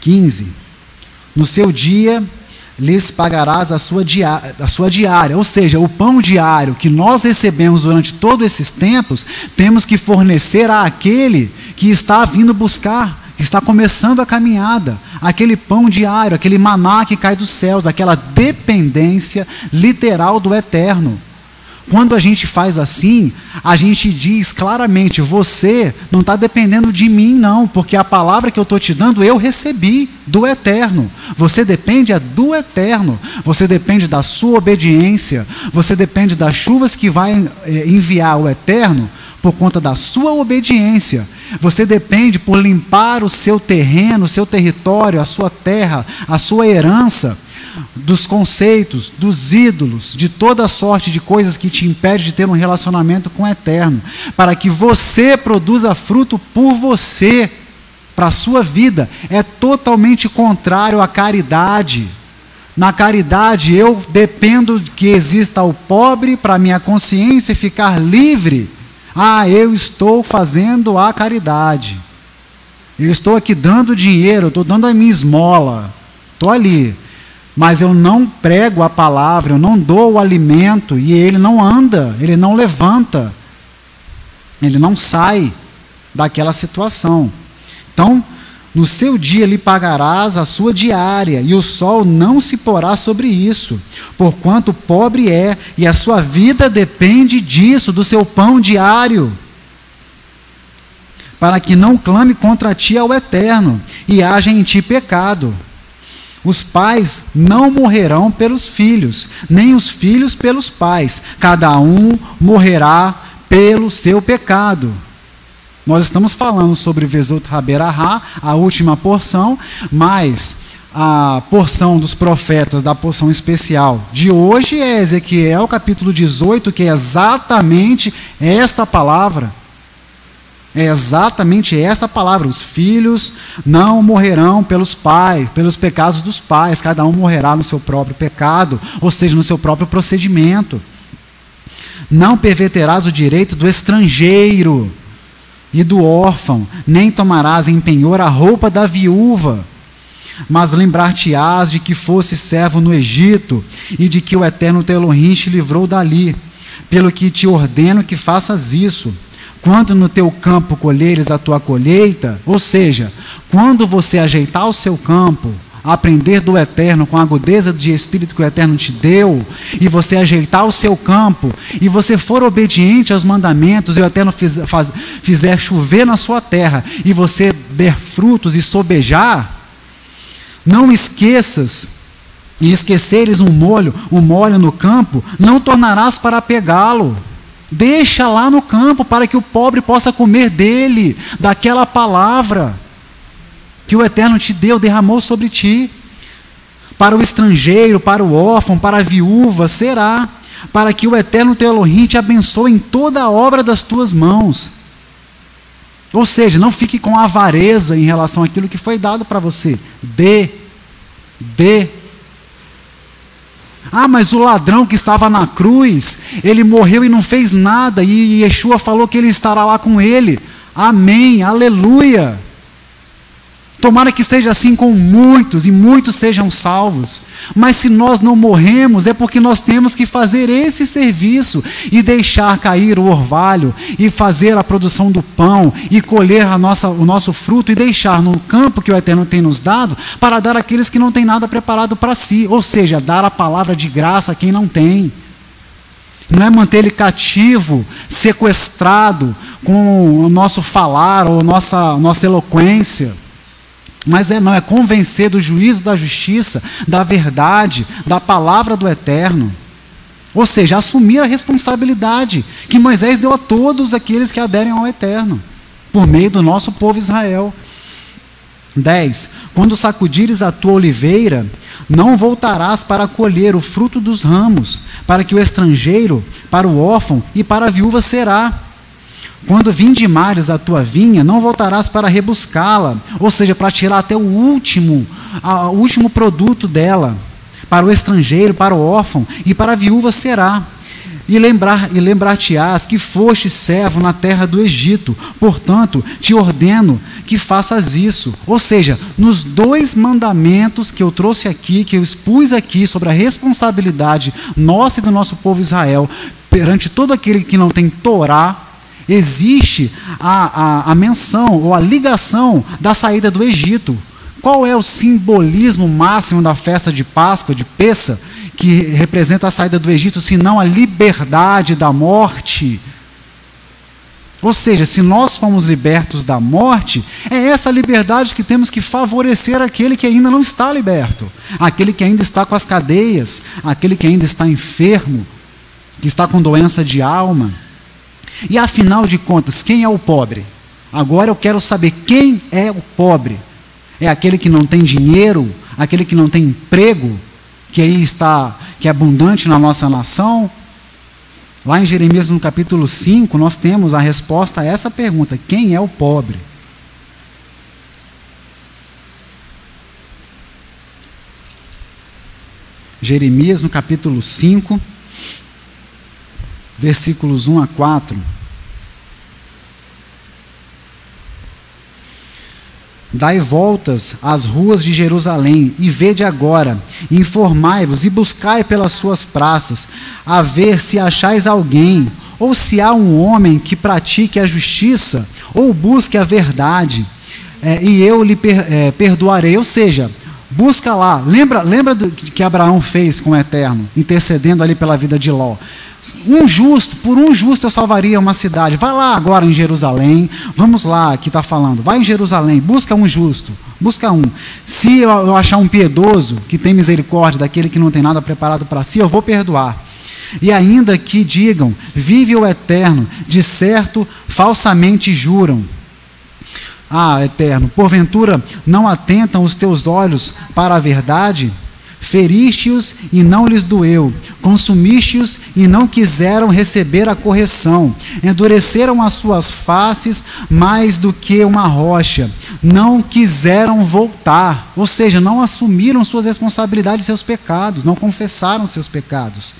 15. No seu dia lhes pagarás a sua diária, ou seja, o pão diário que nós recebemos durante todos esses tempos, temos que fornecer àquele que está vindo buscar, que está começando a caminhada, aquele pão diário, aquele maná que cai dos céus, aquela dependência literal do Eterno. Quando a gente faz assim, a gente diz claramente: você não está dependendo de mim não, porque a palavra que eu estou te dando eu recebi do Eterno. Você depende do Eterno, você depende da sua obediência, você depende das chuvas que vai enviar o Eterno por conta da sua obediência. Você depende por limpar o seu terreno, o seu território, a sua terra, a sua herança, dos conceitos, dos ídolos, de toda sorte de coisas que te impedem de ter um relacionamento com o Eterno, para que você produza fruto por você, para a sua vida. É totalmente contrário à caridade. Na caridade eu dependo que exista o pobre para minha consciência ficar livre. Eu estou fazendo a caridade, eu estou aqui dando dinheiro, eu estou dando a minha esmola, estou ali, mas eu não prego a palavra, eu não dou o alimento, e ele não anda, ele não levanta, ele não sai daquela situação. Então, no seu dia lhe pagarás a sua diária, e o sol não se porá sobre isso, porquanto pobre é, e a sua vida depende disso, do seu pão diário, para que não clame contra ti ao Eterno, e haja em ti pecado. Os pais não morrerão pelos filhos, nem os filhos pelos pais, cada um morrerá pelo seu pecado. Nós estamos falando sobre Vezot Haberahá, a última porção, mas a porção dos profetas, da porção especial de hoje é Ezequiel capítulo 18, que é exatamente esta palavra. É exatamente essa palavra: os filhos não morrerão pelos pais, pelos pecados dos pais, cada um morrerá no seu próprio pecado, ou seja, no seu próprio procedimento. Não perverterás o direito do estrangeiro e do órfão, nem tomarás em penhor a roupa da viúva, mas lembrar-te-ás de que fosse servo no Egito, e de que o Eterno teu Elohim te livrou dali, pelo que te ordeno que faças isso. Quando no teu campo colheres a tua colheita, ou seja, quando você ajeitar o seu campo, aprender do Eterno com a agudeza de espírito que o Eterno te deu, e você ajeitar o seu campo, e você for obediente aos mandamentos, e o Eterno fizer chover na sua terra, e você der frutos e sobejar, não esqueças, e esqueceres um molho no campo, não tornarás para pegá-lo. Deixa lá no campo para que o pobre possa comer dele, daquela palavra que o Eterno te deu, derramou sobre ti. Para o estrangeiro, para o órfão, para a viúva, será, para que o Eterno teu Elohim te abençoe em toda a obra das tuas mãos. Ou seja, não fique com avareza em relação àquilo que foi dado para você. Dê. Ah, mas o ladrão que estava na cruz, ele morreu e não fez nada, e Yeshua falou que ele estará lá com ele. Amém, aleluia. Tomara que seja assim com muitos, e muitos sejam salvos. Mas se nós não morremos, é porque nós temos que fazer esse serviço, e deixar cair o orvalho, e fazer a produção do pão, e colher o nosso fruto, e deixar no campo que o Eterno tem nos dado, para dar àqueles que não têm nada preparado para si. Ou seja, dar a palavra de graça a quem não tem. Não é manter ele cativo, sequestrado, com o nosso falar, ou nossa eloquência. Mas não é convencer do juízo, da justiça, da verdade, da palavra do Eterno. Ou seja, assumir a responsabilidade que Moisés deu a todos aqueles que aderem ao Eterno, por meio do nosso povo Israel. 10. Quando sacudires a tua oliveira, não voltarás para colher o fruto dos ramos, para que o estrangeiro, para o órfão e para a viúva será. Quando vindimares a tua vinha, não voltarás para rebuscá-la, ou seja, para tirar até o último produto dela. Para o estrangeiro, para o órfão e para a viúva será. E lembrar-te-ás que foste servo na terra do Egito, portanto, te ordeno que faças isso. Ou seja, nos 2 mandamentos que eu trouxe aqui, que eu expus aqui sobre a responsabilidade nossa e do nosso povo Israel, perante todo aquele que não tem Torá, existe a menção ou a ligação da saída do Egito. Qual é o simbolismo máximo da festa de Páscoa, de Pessa, que representa a saída do Egito, senão a liberdade da morte? Ou seja, se nós fomos libertos da morte, é essa liberdade que temos que favorecer aquele que ainda não está liberto, aquele que ainda está com as cadeias, aquele que ainda está enfermo, que está com doença de alma. E afinal de contas, quem é o pobre? Agora eu quero saber quem é o pobre. É aquele que não tem dinheiro, aquele que não tem emprego, que aí está, que é abundante na nossa nação? Lá em Jeremias, no capítulo 5, nós temos a resposta a essa pergunta: quem é o pobre? Jeremias, no capítulo 5, versículos 1 a 4. Dai voltas às ruas de Jerusalém, e vede agora, informai-vos e buscai pelas suas praças, a ver se achais alguém, ou se há um homem que pratique a justiça, ou busque a verdade, e eu lhe perdoarei. Ou seja, busca lá, lembra do que Abraão fez com o Eterno, intercedendo ali pela vida de Ló. Por um justo eu salvaria uma cidade. Vai lá agora em Jerusalém, vamos lá, aqui está falando, vai em Jerusalém, busca um justo, busca um. Se eu achar um piedoso, que tem misericórdia daquele que não tem nada preparado para si, eu vou perdoar. E ainda que digam, vive o Eterno, de certo falsamente juram. Ah, Eterno, porventura não atentam os teus olhos para a verdade? Feriste-os e não lhes doeu, consumiste-os e não quiseram receber a correção, endureceram as suas faces mais do que uma rocha, não quiseram voltar, ou seja, não assumiram suas responsabilidades e seus pecados, não confessaram seus pecados.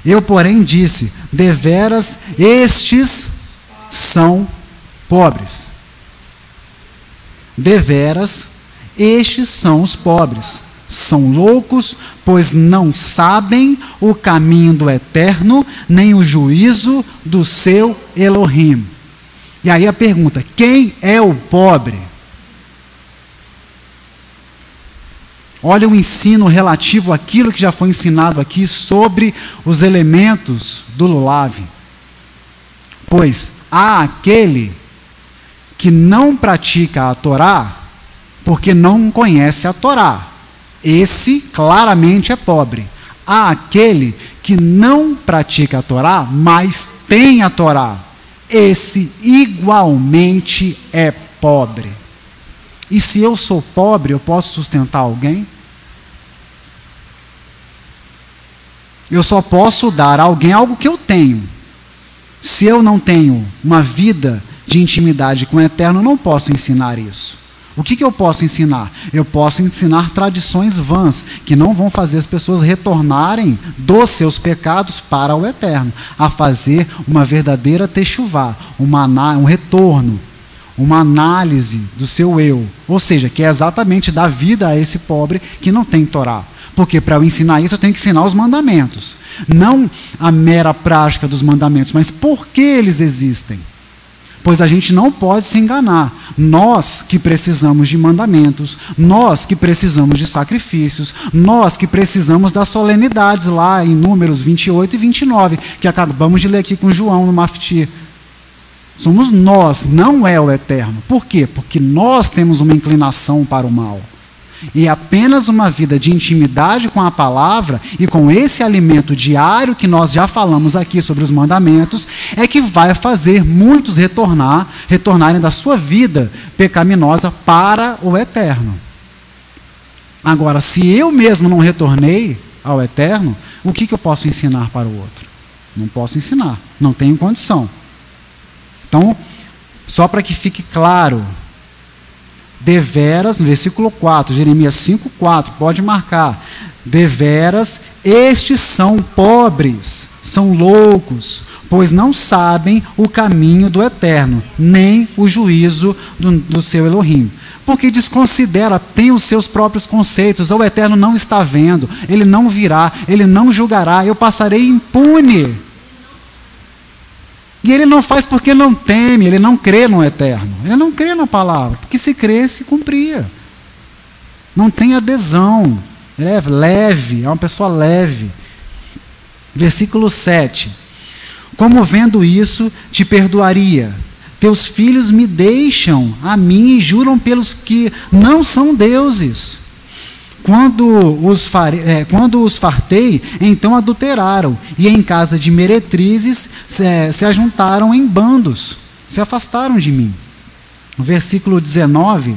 Eu, porém, disse, deveras estes são pobres. Deveras estes são os pobres. São loucos, pois não sabem o caminho do Eterno, nem o juízo do seu Elohim. E aí a pergunta: quem é o pobre? Olha o ensino relativo àquilo que já foi ensinado aqui sobre os elementos do lulav. Pois há aquele que não pratica a Torá porque não conhece a Torá. Esse claramente é pobre. Há aquele que não pratica a Torá, mas tem a Torá, esse igualmente é pobre. E se eu sou pobre, eu posso sustentar alguém? Eu só posso dar a alguém algo que eu tenho. Se eu não tenho uma vida de intimidade com o Eterno, eu não posso ensinar isso. O que eu posso ensinar? Eu posso ensinar tradições vãs, que não vão fazer as pessoas retornarem dos seus pecados para o Eterno, a fazer uma verdadeira techuvá, um retorno, uma análise do seu eu. Ou seja, que é exatamente dar vida a esse pobre que não tem Torá. Porque para eu ensinar isso, eu tenho que ensinar os mandamentos. Não a mera prática dos mandamentos, mas por que eles existem. Pois a gente não pode se enganar. Nós que precisamos de mandamentos, nós que precisamos de sacrifícios, nós que precisamos das solenidades lá em Números 28 e 29, que acabamos de ler aqui com João no Mafti. Somos nós, não é o Eterno. Por quê? Porque nós temos uma inclinação para o mal. E apenas uma vida de intimidade com a palavra e com esse alimento diário que nós já falamos aqui sobre os mandamentos é que vai fazer muitos retornarem da sua vida pecaminosa para o Eterno. Agora, se eu mesmo não retornei ao Eterno, o que eu posso ensinar para o outro? Não posso ensinar, não tenho condição. Então, só para que fique claro, deveras, no versículo 4, Jeremias 5,4, pode marcar, deveras, estes são pobres, são loucos, pois não sabem o caminho do Eterno, nem o juízo do seu Elohim. Porque desconsidera, tem os seus próprios conceitos, o Eterno não está vendo, ele não virá, ele não julgará, eu passarei impune. E ele não faz porque não teme, ele não crê no Eterno, ele não crê na palavra, porque se crê, se cumpria. Não tem adesão, ele é leve, é uma pessoa leve. Versículo 7. Como vendo isso, te perdoaria. Teus filhos me deixam a mim e juram pelos que não são deuses. Quando os fartei, então adulteraram, e em casa de meretrizes se ajuntaram em bandos, se afastaram de mim. O versículo 19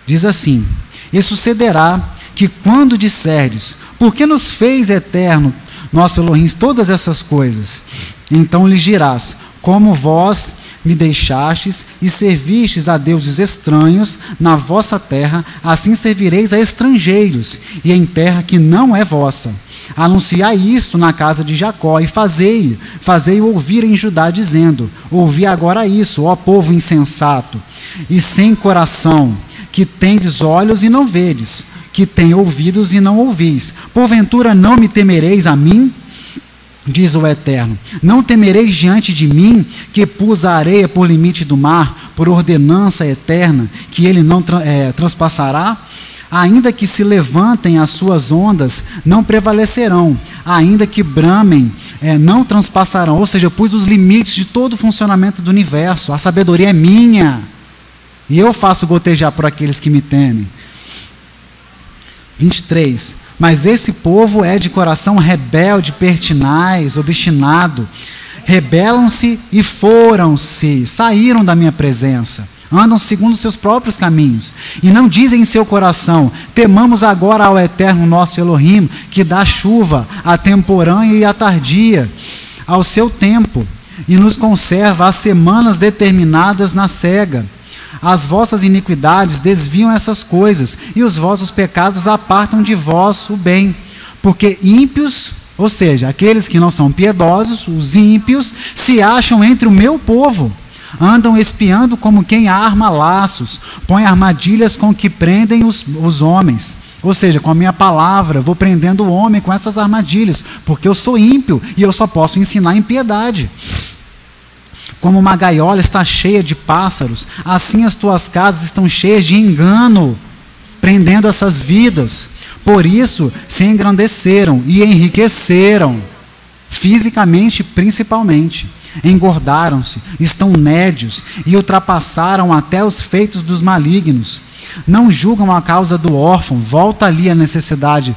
diz assim: e sucederá que quando disserdes, por que nos fez Eterno, nosso Elohim, todas essas coisas? Então lhes dirás, como vós me deixastes e servistes a deuses estranhos na vossa terra, assim servireis a estrangeiros, e em terra que não é vossa. Anunciai isto na casa de Jacó, e fazei-o ouvir em Judá, dizendo, ouvi agora isso, ó povo insensato, e sem coração, que tendes olhos e não vedes, que tem ouvidos e não ouvis. Porventura não me temereis a mim? Diz o Eterno, não temereis diante de mim, que pus a areia por limite do mar, por ordenança eterna, que ele não transpassará? Ainda que se levantem as suas ondas, não prevalecerão, ainda que bramem, não transpassarão. Ou seja, eu pus os limites de todo o funcionamento do universo, a sabedoria é minha, e eu faço gotejar por aqueles que me temem. 23. Mas esse povo é de coração rebelde, pertinaz, obstinado. Rebelam-se e foram-se, saíram da minha presença. Andam segundo seus próprios caminhos. E não dizem em seu coração, temamos agora ao Eterno nosso Elohim, que dá chuva, a temporânea e a tardia, ao seu tempo, e nos conserva as semanas determinadas na cega. As vossas iniquidades desviam essas coisas, e os vossos pecados apartam de vós o bem. Porque ímpios, ou seja, aqueles que não são piedosos, os ímpios, se acham entre o meu povo. Andam espiando como quem arma laços, põe armadilhas com que prendem os homens. Ou seja, com a minha palavra, vou prendendo o homem com essas armadilhas, porque eu sou ímpio e eu só posso ensinar impiedade. Como uma gaiola está cheia de pássaros, assim as tuas casas estão cheias de engano, prendendo essas vidas. Por isso se engrandeceram e enriqueceram, fisicamente principalmente. engordaram-se, estão nédios e ultrapassaram até os feitos dos malignos. Não julgam a causa do órfão, volta ali a necessidade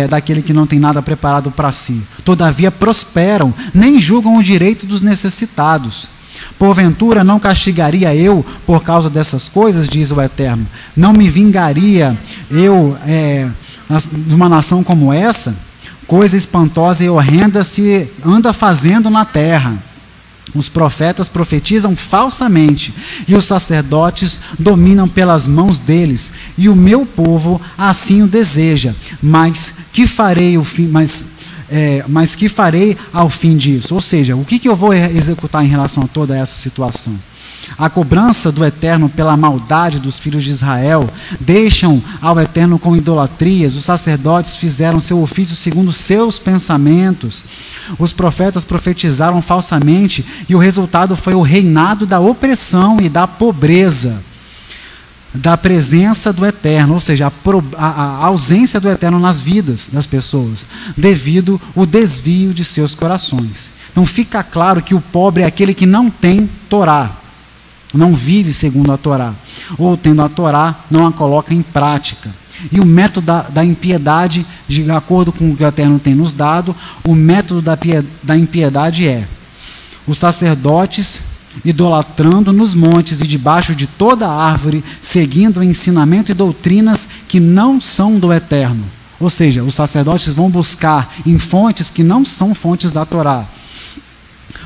daquele que não tem nada preparado para si. Todavia prosperam, nem julgam o direito dos necessitados. Porventura não castigaria eu por causa dessas coisas, diz o Eterno? Não me vingaria eu de uma nação como essa? Coisa espantosa e horrenda se anda fazendo na terra. Os profetas profetizam falsamente, e os sacerdotes dominam pelas mãos deles, e o meu povo assim o deseja. Mas que farei ao fim disso? Ou seja, o que eu vou executar em relação a toda essa situação? A cobrança do Eterno pela maldade dos filhos de Israel, deixam ao Eterno com idolatrias, os sacerdotes fizeram seu ofício segundo seus pensamentos, os profetas profetizaram falsamente, e o resultado foi o reinado da opressão e da pobreza, da presença do Eterno, ou seja, a ausência do Eterno nas vidas das pessoas, devido ao desvio de seus corações. Então fica claro que o pobre é aquele que não tem Torá, não vive segundo a Torá, ou tendo a Torá, não a coloca em prática. E o método da impiedade, de acordo com o que o Eterno tem nos dado, o método da impiedade é os sacerdotes idolatrando nos montes e debaixo de toda árvore, seguindo o ensinamento e doutrinas que não são do Eterno. Ou seja, os sacerdotes vão buscar em fontes que não são fontes da Torá.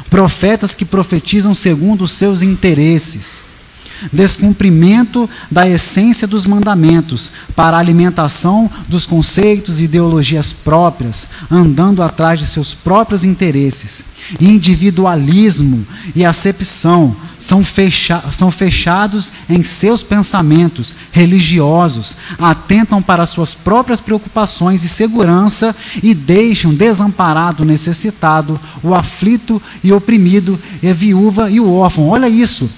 Profetas que profetizam segundo os seus interesses. Descumprimento da essência dos mandamentos para a alimentação dos conceitos e ideologias próprias, andando atrás de seus próprios interesses. Individualismo e acepção são fechados em seus pensamentos religiosos, atentam para suas próprias preocupações e segurança e deixam desamparado o necessitado, o aflito e oprimido, e a viúva e o órfão. Olha isso.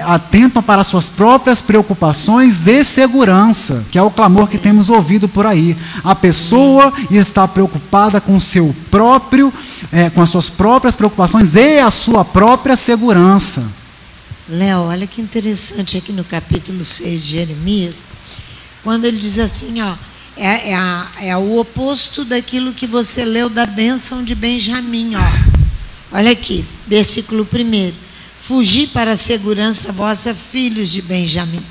Atentam para suas próprias preocupações e segurança, que é o clamor que temos ouvido por aí. A pessoa está preocupada com seu próprio, com as suas próprias preocupações e a sua própria segurança. Léo, olha que interessante aqui no capítulo 6 de Jeremias, quando ele diz assim, ó, é o oposto daquilo que você leu da bênção de Benjamim, ó. Olha aqui, versículo 1. Fugi para a segurança vossa, filhos de Benjamim.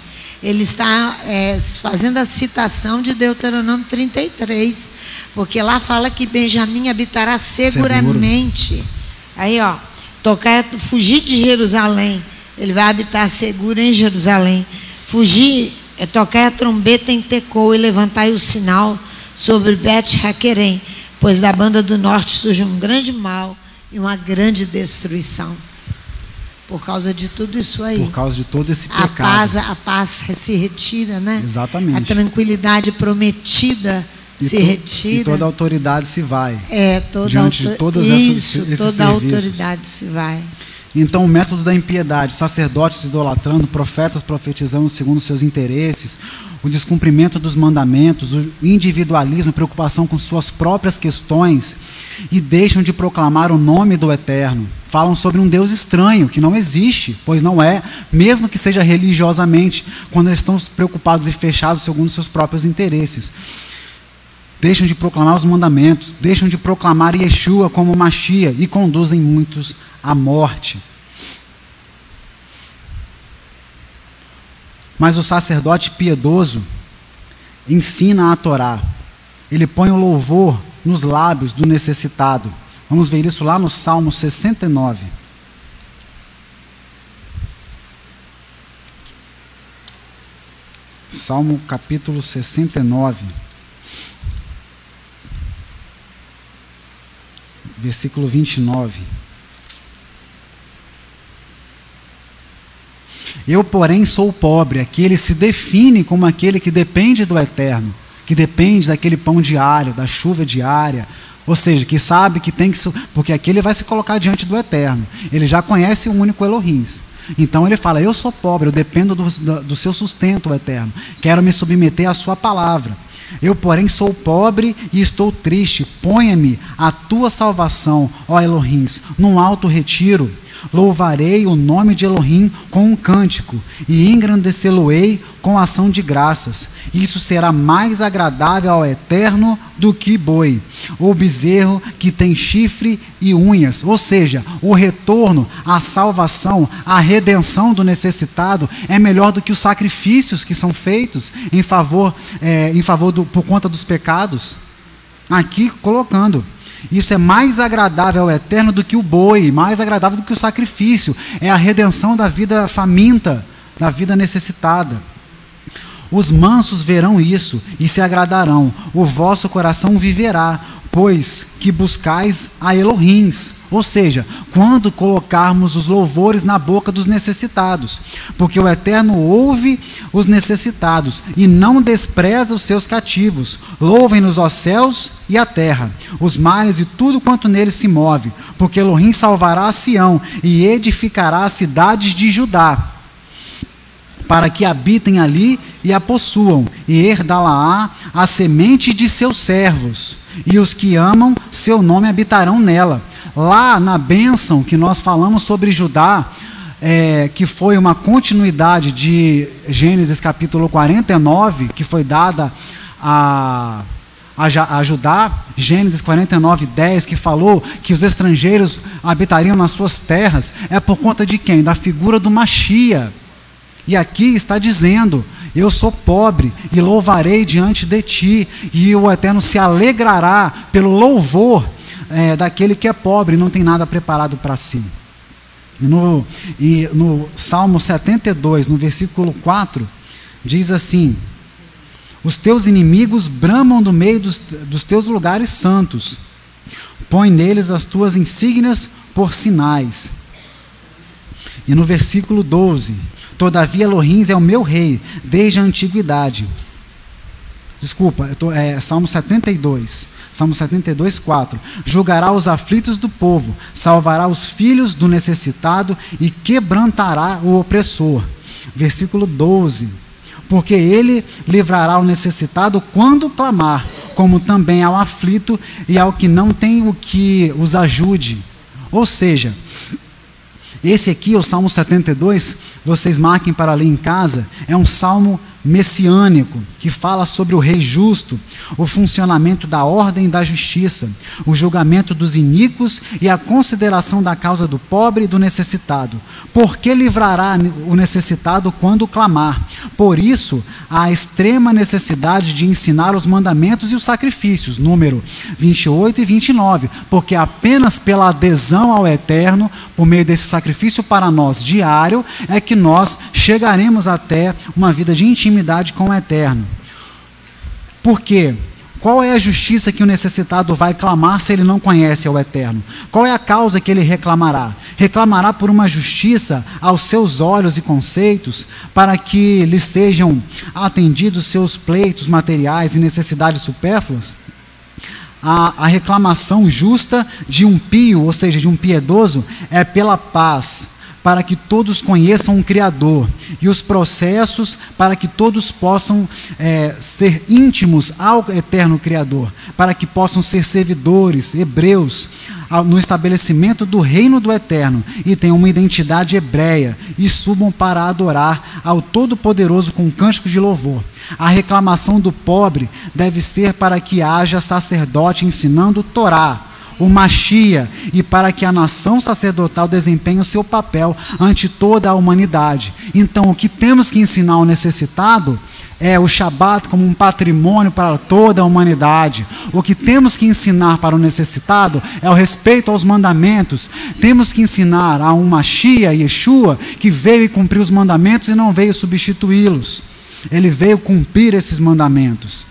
Ele está fazendo a citação de Deuteronômio 33, porque lá fala que Benjamim habitará seguramente. Seguro. Aí, ó, fugir de Jerusalém, ele vai habitar seguro em Jerusalém. Fugir, tocar a trombeta em Tecoa e levantai o sinal sobre Bet-Haquerem, pois da banda do norte surge um grande mal e uma grande destruição. Por causa de tudo isso aí. Por causa de todo esse pecado. A paz se retira, né? Exatamente. A tranquilidade prometida se retira. E toda a autoridade se vai. Diante de todas esses toda a autoridade se vai. Então o método da impiedade, sacerdotes idolatrando, profetas profetizando segundo seus interesses, o descumprimento dos mandamentos, o individualismo, preocupação com suas próprias questões, e deixam de proclamar o nome do Eterno. Falam sobre um Deus estranho, que não existe, pois não é, mesmo que seja religiosamente, quando eles estão preocupados e fechados segundo seus próprios interesses. Deixam de proclamar os mandamentos, deixam de proclamar Yeshua como Machia e conduzem muitos à morte. Mas o sacerdote piedoso ensina a Torá. Ele põe o louvor nos lábios do necessitado. Vamos ver isso lá no Salmo 69. Salmo capítulo 69. Versículo 29. Eu, porém, sou pobre. Aqui ele se define como aquele que depende do Eterno, que depende daquele pão diário, da chuva diária, ou seja, que sabe que tem que... Porque aqui ele vai se colocar diante do Eterno. Ele já conhece o único Elohim. Então ele fala, eu sou pobre, eu dependo do seu sustento, Eterno. Quero me submeter à sua palavra. Eu, porém, sou pobre e estou triste. Ponha-me a tua salvação, ó Elohim, num alto retiro. Louvarei o nome de Elohim com um cântico e engrandecê-lo-ei com ação de graças. Isso será mais agradável ao Eterno do que boi, ou bezerro que tem chifre e unhas. Ou seja, o retorno, a salvação, a redenção do necessitado é melhor do que os sacrifícios que são feitos por conta dos pecados. Aqui colocando, isso é mais agradável ao Eterno do que o boi, mais agradável do que o sacrifício. É a redenção da vida faminta, da vida necessitada. Os mansos verão isso e se agradarão. O vosso coração viverá, pois que buscais a Elohim. Ou seja, quando colocarmos os louvores na boca dos necessitados, porque o Eterno ouve os necessitados e não despreza os seus cativos. Louvem-nos os céus e a terra, os mares e tudo quanto neles se move, porque Elohim salvará a Sião e edificará as cidades de Judá, para que habitem ali e a possuam, e herdá-la-á a semente de seus servos, e os que amam seu nome habitarão nela. Lá na bênção que nós falamos sobre Judá, que foi uma continuidade de Gênesis capítulo 49, que foi dada a Judá, Gênesis 49, 10, que falou que os estrangeiros habitariam nas suas terras, é por conta de quem? Da figura do Machia. E aqui está dizendo: eu sou pobre e louvarei diante de ti, e o Eterno se alegrará pelo louvor daquele que é pobre e não tem nada preparado para si. No Salmo 72, no versículo 4, diz assim: os teus inimigos bramam do meio dos teus lugares santos, põe neles as tuas insígnias por sinais. E no versículo 12: todavia Elohim é o meu rei desde a antiguidade. Salmo 72. Salmo 72, 4. Julgará os aflitos do povo, salvará os filhos do necessitado e quebrantará o opressor. Versículo 12. Porque ele livrará o necessitado quando clamar, como também ao aflito e ao que não tem o que os ajude. Ou seja, esse aqui, o Salmo 72, vocês marquem para ler em casa, é um salmo messiânico, que fala sobre o rei justo, o funcionamento da ordem e da justiça, o julgamento dos iníquos e a consideração da causa do pobre e do necessitado. Porque livrará o necessitado quando clamar. Por isso, há extrema necessidade de ensinar os mandamentos e os sacrifícios, número 28 e 29, porque apenas pela adesão ao Eterno, por meio desse sacrifício para nós diário, é que nós chegaremos até uma vida de intimidade com o Eterno. Por quê? Qual é a justiça que o necessitado vai clamar se ele não conhece ao Eterno? Qual é a causa que ele reclamará? Reclamará por uma justiça aos seus olhos e conceitos, para que lhe sejam atendidos seus pleitos materiais e necessidades supérfluas? A reclamação justa de um pio, ou seja, de um piedoso, é pela paz, para que todos conheçam o Criador, e os processos para que todos possam ser íntimos ao eterno Criador, para que possam ser servidores, hebreus, no estabelecimento do reino do Eterno, e tenham uma identidade hebreia, e subam para adorar ao Todo-Poderoso com um cântico de louvor. A reclamação do pobre deve ser para que haja sacerdote ensinando Torá, o Machia, e para que a nação sacerdotal desempenhe o seu papel ante toda a humanidade. Então, o que temos que ensinar ao necessitado é o Shabat como um patrimônio para toda a humanidade. O que temos que ensinar para o necessitado é o respeito aos mandamentos. Temos que ensinar a um Machia, Yeshua, que veio e cumpriu os mandamentos e não veio substituí-los. Ele veio cumprir esses mandamentos.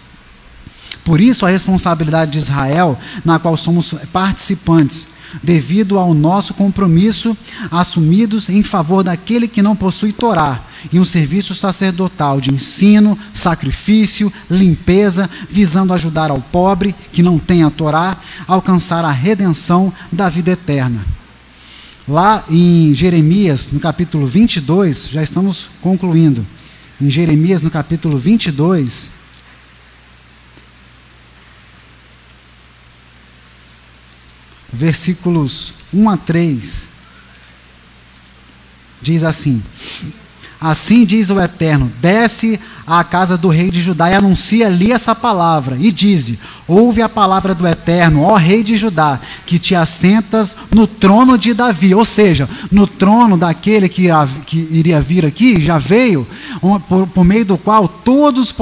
Por isso a responsabilidade de Israel, na qual somos participantes, devido ao nosso compromisso assumidos em favor daquele que não possui Torá, e um serviço sacerdotal de ensino, sacrifício, limpeza, visando ajudar ao pobre que não tem a Torá a alcançar a redenção da vida eterna. Lá em Jeremias, no capítulo 22, já estamos concluindo, em Jeremias, no capítulo 22, versículos 1 a 3, diz assim: assim diz o Eterno, desce à casa do rei de Judá e anuncia ali essa palavra, e dize: ouve a palavra do Eterno, ó rei de Judá, que te assentas no trono de Davi, ou seja, no trono daquele que iria vir aqui, já veio, por meio do qual todos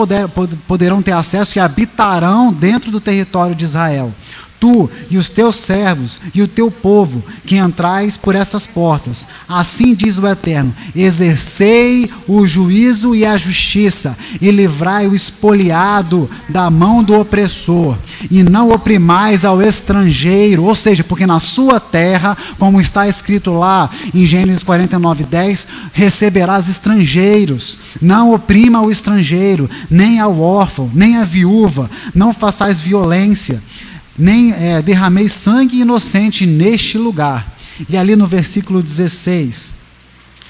poderão ter acesso e habitarão dentro do território de Israel. Tu e os teus servos e o teu povo que entrais por essas portas, assim diz o Eterno: exercei o juízo e a justiça, e livrai o espoliado da mão do opressor, e não oprimais ao estrangeiro, ou seja, porque na sua terra, como está escrito lá em Gênesis 49:10, receberás estrangeiros. Não oprima o estrangeiro, nem ao órfão, nem à viúva, não façais violência, nem derramei sangue inocente neste lugar. E ali no versículo 16,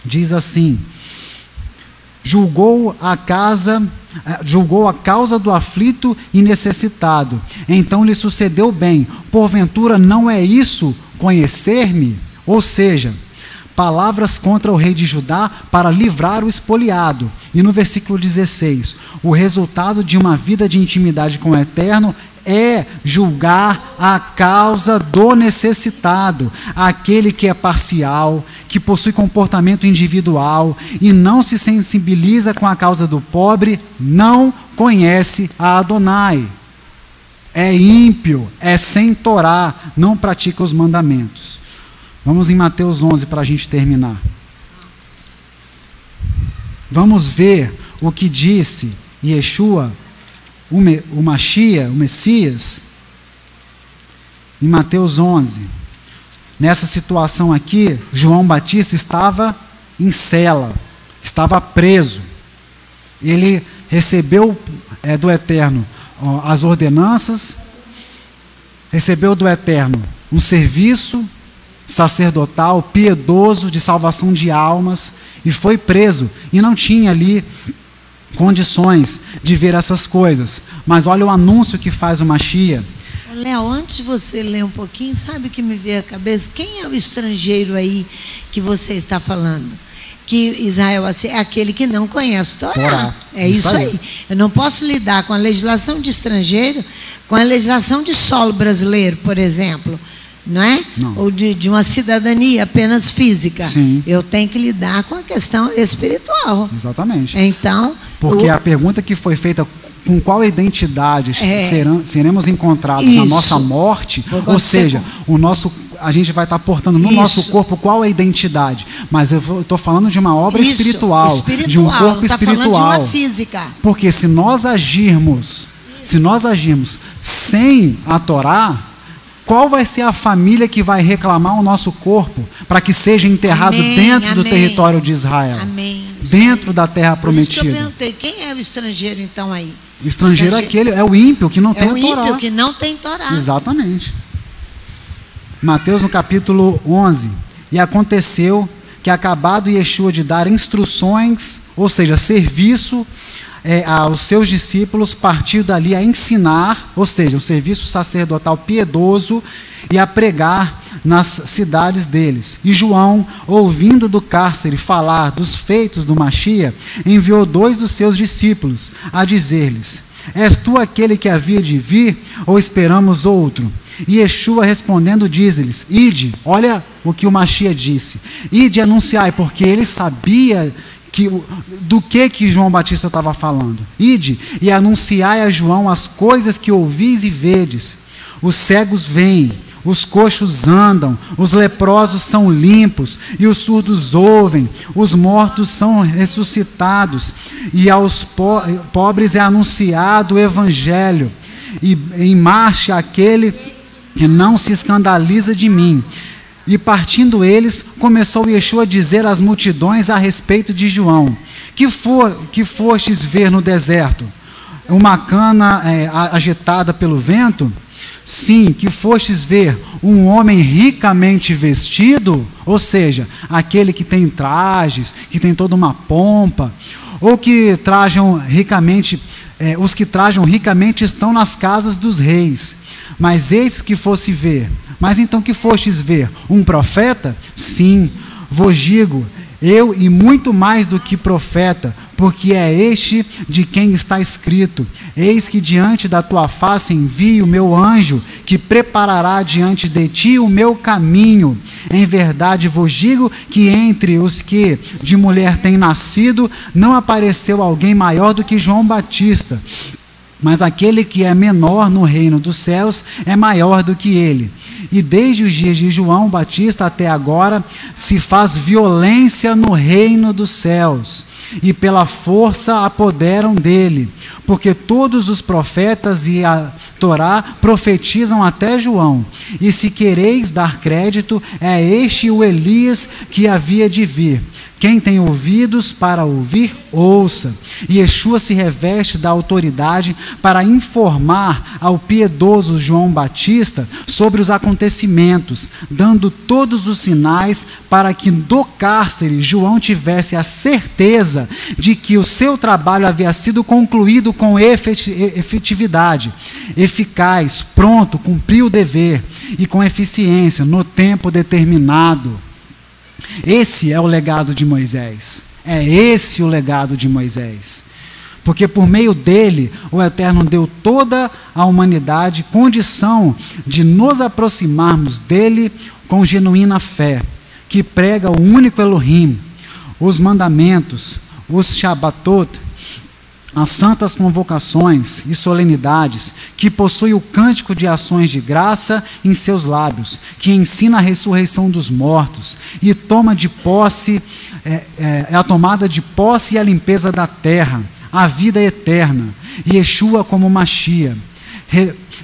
diz assim: julgou a causa do aflito e necessitado, então lhe sucedeu bem. Porventura não é isso conhecer-me? Ou seja, palavras contra o rei de Judá para livrar o espoliado. E no versículo 16, o resultado de uma vida de intimidade com o Eterno é julgar a causa do necessitado, aquele que é parcial, que possui comportamento individual e não se sensibiliza com a causa do pobre, não conhece a Adonai. É ímpio, é sem Torá, não pratica os mandamentos. Vamos em Mateus 11 para a gente terminar. Vamos ver o que disse Yeshua, o Mashiach, o Messias, em Mateus 11. Nessa situação aqui, João Batista estava em cela, estava preso. Ele recebeu do Eterno as ordenanças, recebeu do Eterno um serviço sacerdotal, piedoso, de salvação de almas, e foi preso, e não tinha ali condições de ver essas coisas. Mas olha o anúncio que faz o Mashiach. Léo, antes de você ler um pouquinho, sabe o que me veio à cabeça? Quem é o estrangeiro aí que você está falando? Que Israel é aquele que não conhece Torá. É isso aí. Eu não posso lidar com a legislação de estrangeiro com a legislação de solo brasileiro, por exemplo. Não é? Não. Ou de uma cidadania apenas física. Sim. Eu tenho que lidar com a questão espiritual. Exatamente. Então, porque a pergunta que foi feita, com qual identidade seremos encontrados na nossa morte, ou seja, a gente vai estar portando no nosso corpo qual é a identidade. Mas eu estou falando de uma obra espiritual, de um corpo espiritual. Falando de uma física. Porque se nós agirmos sem a Torá, qual vai ser a família que vai reclamar o nosso corpo para que seja enterrado dentro do território de Israel? Amém. Dentro da terra prometida. Por isso que eu perguntei, quem é o estrangeiro então aí? O estrangeiro é aquele, é o ímpio que não tem a Torá. É o ímpio que não tem Torá. Exatamente. Mateus no capítulo 11. E aconteceu que, acabado Yeshua de dar instruções, ou seja, serviço aos seus discípulos, partiu dali a ensinar, ou seja, o serviço sacerdotal piedoso, e a pregar nas cidades deles. E João, ouvindo do cárcere falar dos feitos do Mashiach, enviou 2 dos seus discípulos a dizer-lhes: és tu aquele que havia de vir, ou esperamos outro? E Yeshua respondendo diz-lhes: ide. Olha o que o Mashiach disse: ide anunciai, porque ele sabia do que João Batista estava falando. Ide e anunciai a João as coisas que ouvis e vedes. Os cegos veem, os coxos andam, os leprosos são limpos, e os surdos ouvem, os mortos são ressuscitados, e aos pobres é anunciado o evangelho. E em marcha aquele que não se escandaliza de mim. E partindo eles, começou Yeshua a dizer às multidões a respeito de João: que fostes ver no deserto? Uma cana agitada pelo vento? Sim, que fostes ver um homem ricamente vestido? Ou seja, aquele que tem trajes, que tem toda uma pompa, ou que trajam ricamente, os que trajam ricamente estão nas casas dos reis. Mas eis que fosse ver Mas então que fostes ver? Um profeta? Sim, vos digo, eu e muito mais do que profeta, porque é este de quem está escrito: eis que diante da tua face envio o meu anjo, que preparará diante de ti o meu caminho. Em verdade vos digo que entre os que de mulher têm nascido, não apareceu alguém maior do que João Batista. Mas aquele que é menor no reino dos céus é maior do que ele. E desde os dias de João Batista até agora se faz violência no reino dos céus, e pela força apoderam dele, porque todos os profetas e a Torá profetizam até João. E se quereis dar crédito, é este o Elias que havia de vir. Quem tem ouvidos para ouvir, ouça. E Yeshua se reveste da autoridade para informar ao piedoso João Batista sobre os acontecimentos, dando todos os sinais para que do cárcere João tivesse a certeza de que o seu trabalho havia sido concluído com efetividade, eficaz, pronto, cumpriu o dever e com eficiência no tempo determinado. Esse é o legado de Moisés. É esse o legado de Moisés. Porque por meio dele, o Eterno deu toda a humanidade condição de nos aproximarmos dele com genuína fé, que prega o único Elohim, os mandamentos, os Shabbatot, as santas convocações e solenidades, que possui o cântico de ações de graça em seus lábios, que ensina a ressurreição dos mortos e toma de posse, a tomada de posse e a limpeza da terra, a vida eterna, e Yeshua como Mashiach,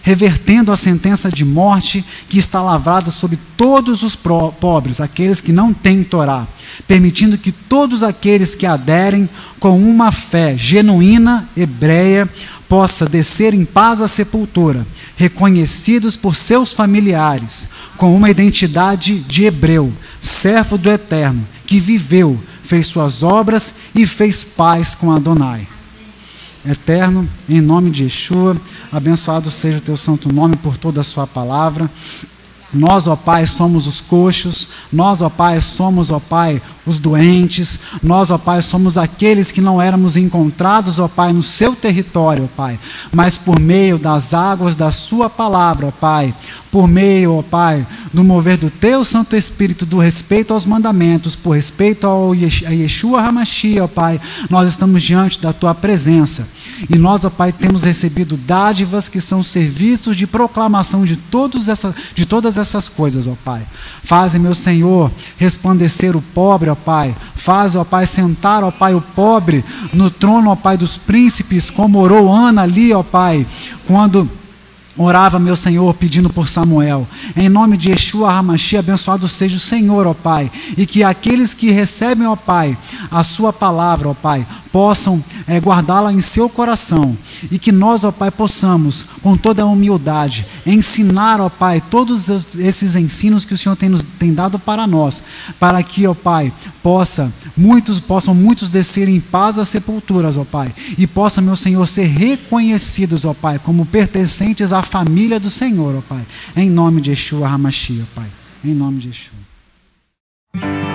revertendo a sentença de morte que está lavrada sobre todos os pobres, aqueles que não têm Torá, permitindo que todos aqueles que aderem com uma fé genuína, hebreia, possa descer em paz à sepultura, reconhecidos por seus familiares, com uma identidade de hebreu, servo do Eterno, que viveu, fez suas obras e fez paz com Adonai. Eterno, em nome de Yeshua, abençoado seja o teu santo nome por toda a sua palavra. Nós, ó Pai, somos os coxos, nós, ó Pai, somos, ó Pai, os doentes, nós, ó Pai, somos aqueles que não éramos encontrados, ó Pai, no seu território, ó Pai, mas por meio das águas da sua palavra, ó Pai, por meio, ó Pai, do mover do teu Santo Espírito, do respeito aos mandamentos, por respeito a Yeshua HaMashiach, ó Pai, nós estamos diante da tua presença. E nós, ó Pai, temos recebido dádivas que são serviços de proclamação de todas essas coisas, ó Pai. Faze, meu Senhor, resplandecer o pobre, ó Pai. Faze, ó Pai, sentar, ó Pai, o pobre no trono, ó Pai, dos príncipes, como orou Ana ali, ó Pai, quando orava, meu Senhor, pedindo por Samuel. Em nome de Yeshua HaMashiach, abençoado seja o Senhor, ó Pai, e que aqueles que recebem, ó Pai, a sua palavra, ó Pai, possam guardá-la em seu coração, e que nós, ó Pai, possamos, com toda a humildade, ensinar, ó Pai, todos esses ensinos que o Senhor tem dado para nós, para que, ó Pai, possam muitos descer em paz às sepulturas, ó Pai, e possam, meu Senhor, ser reconhecidos, ó Pai, como pertencentes à família do Senhor, ó Pai, em nome de Yeshua HaMashiach, ó Pai, em nome de Yeshua.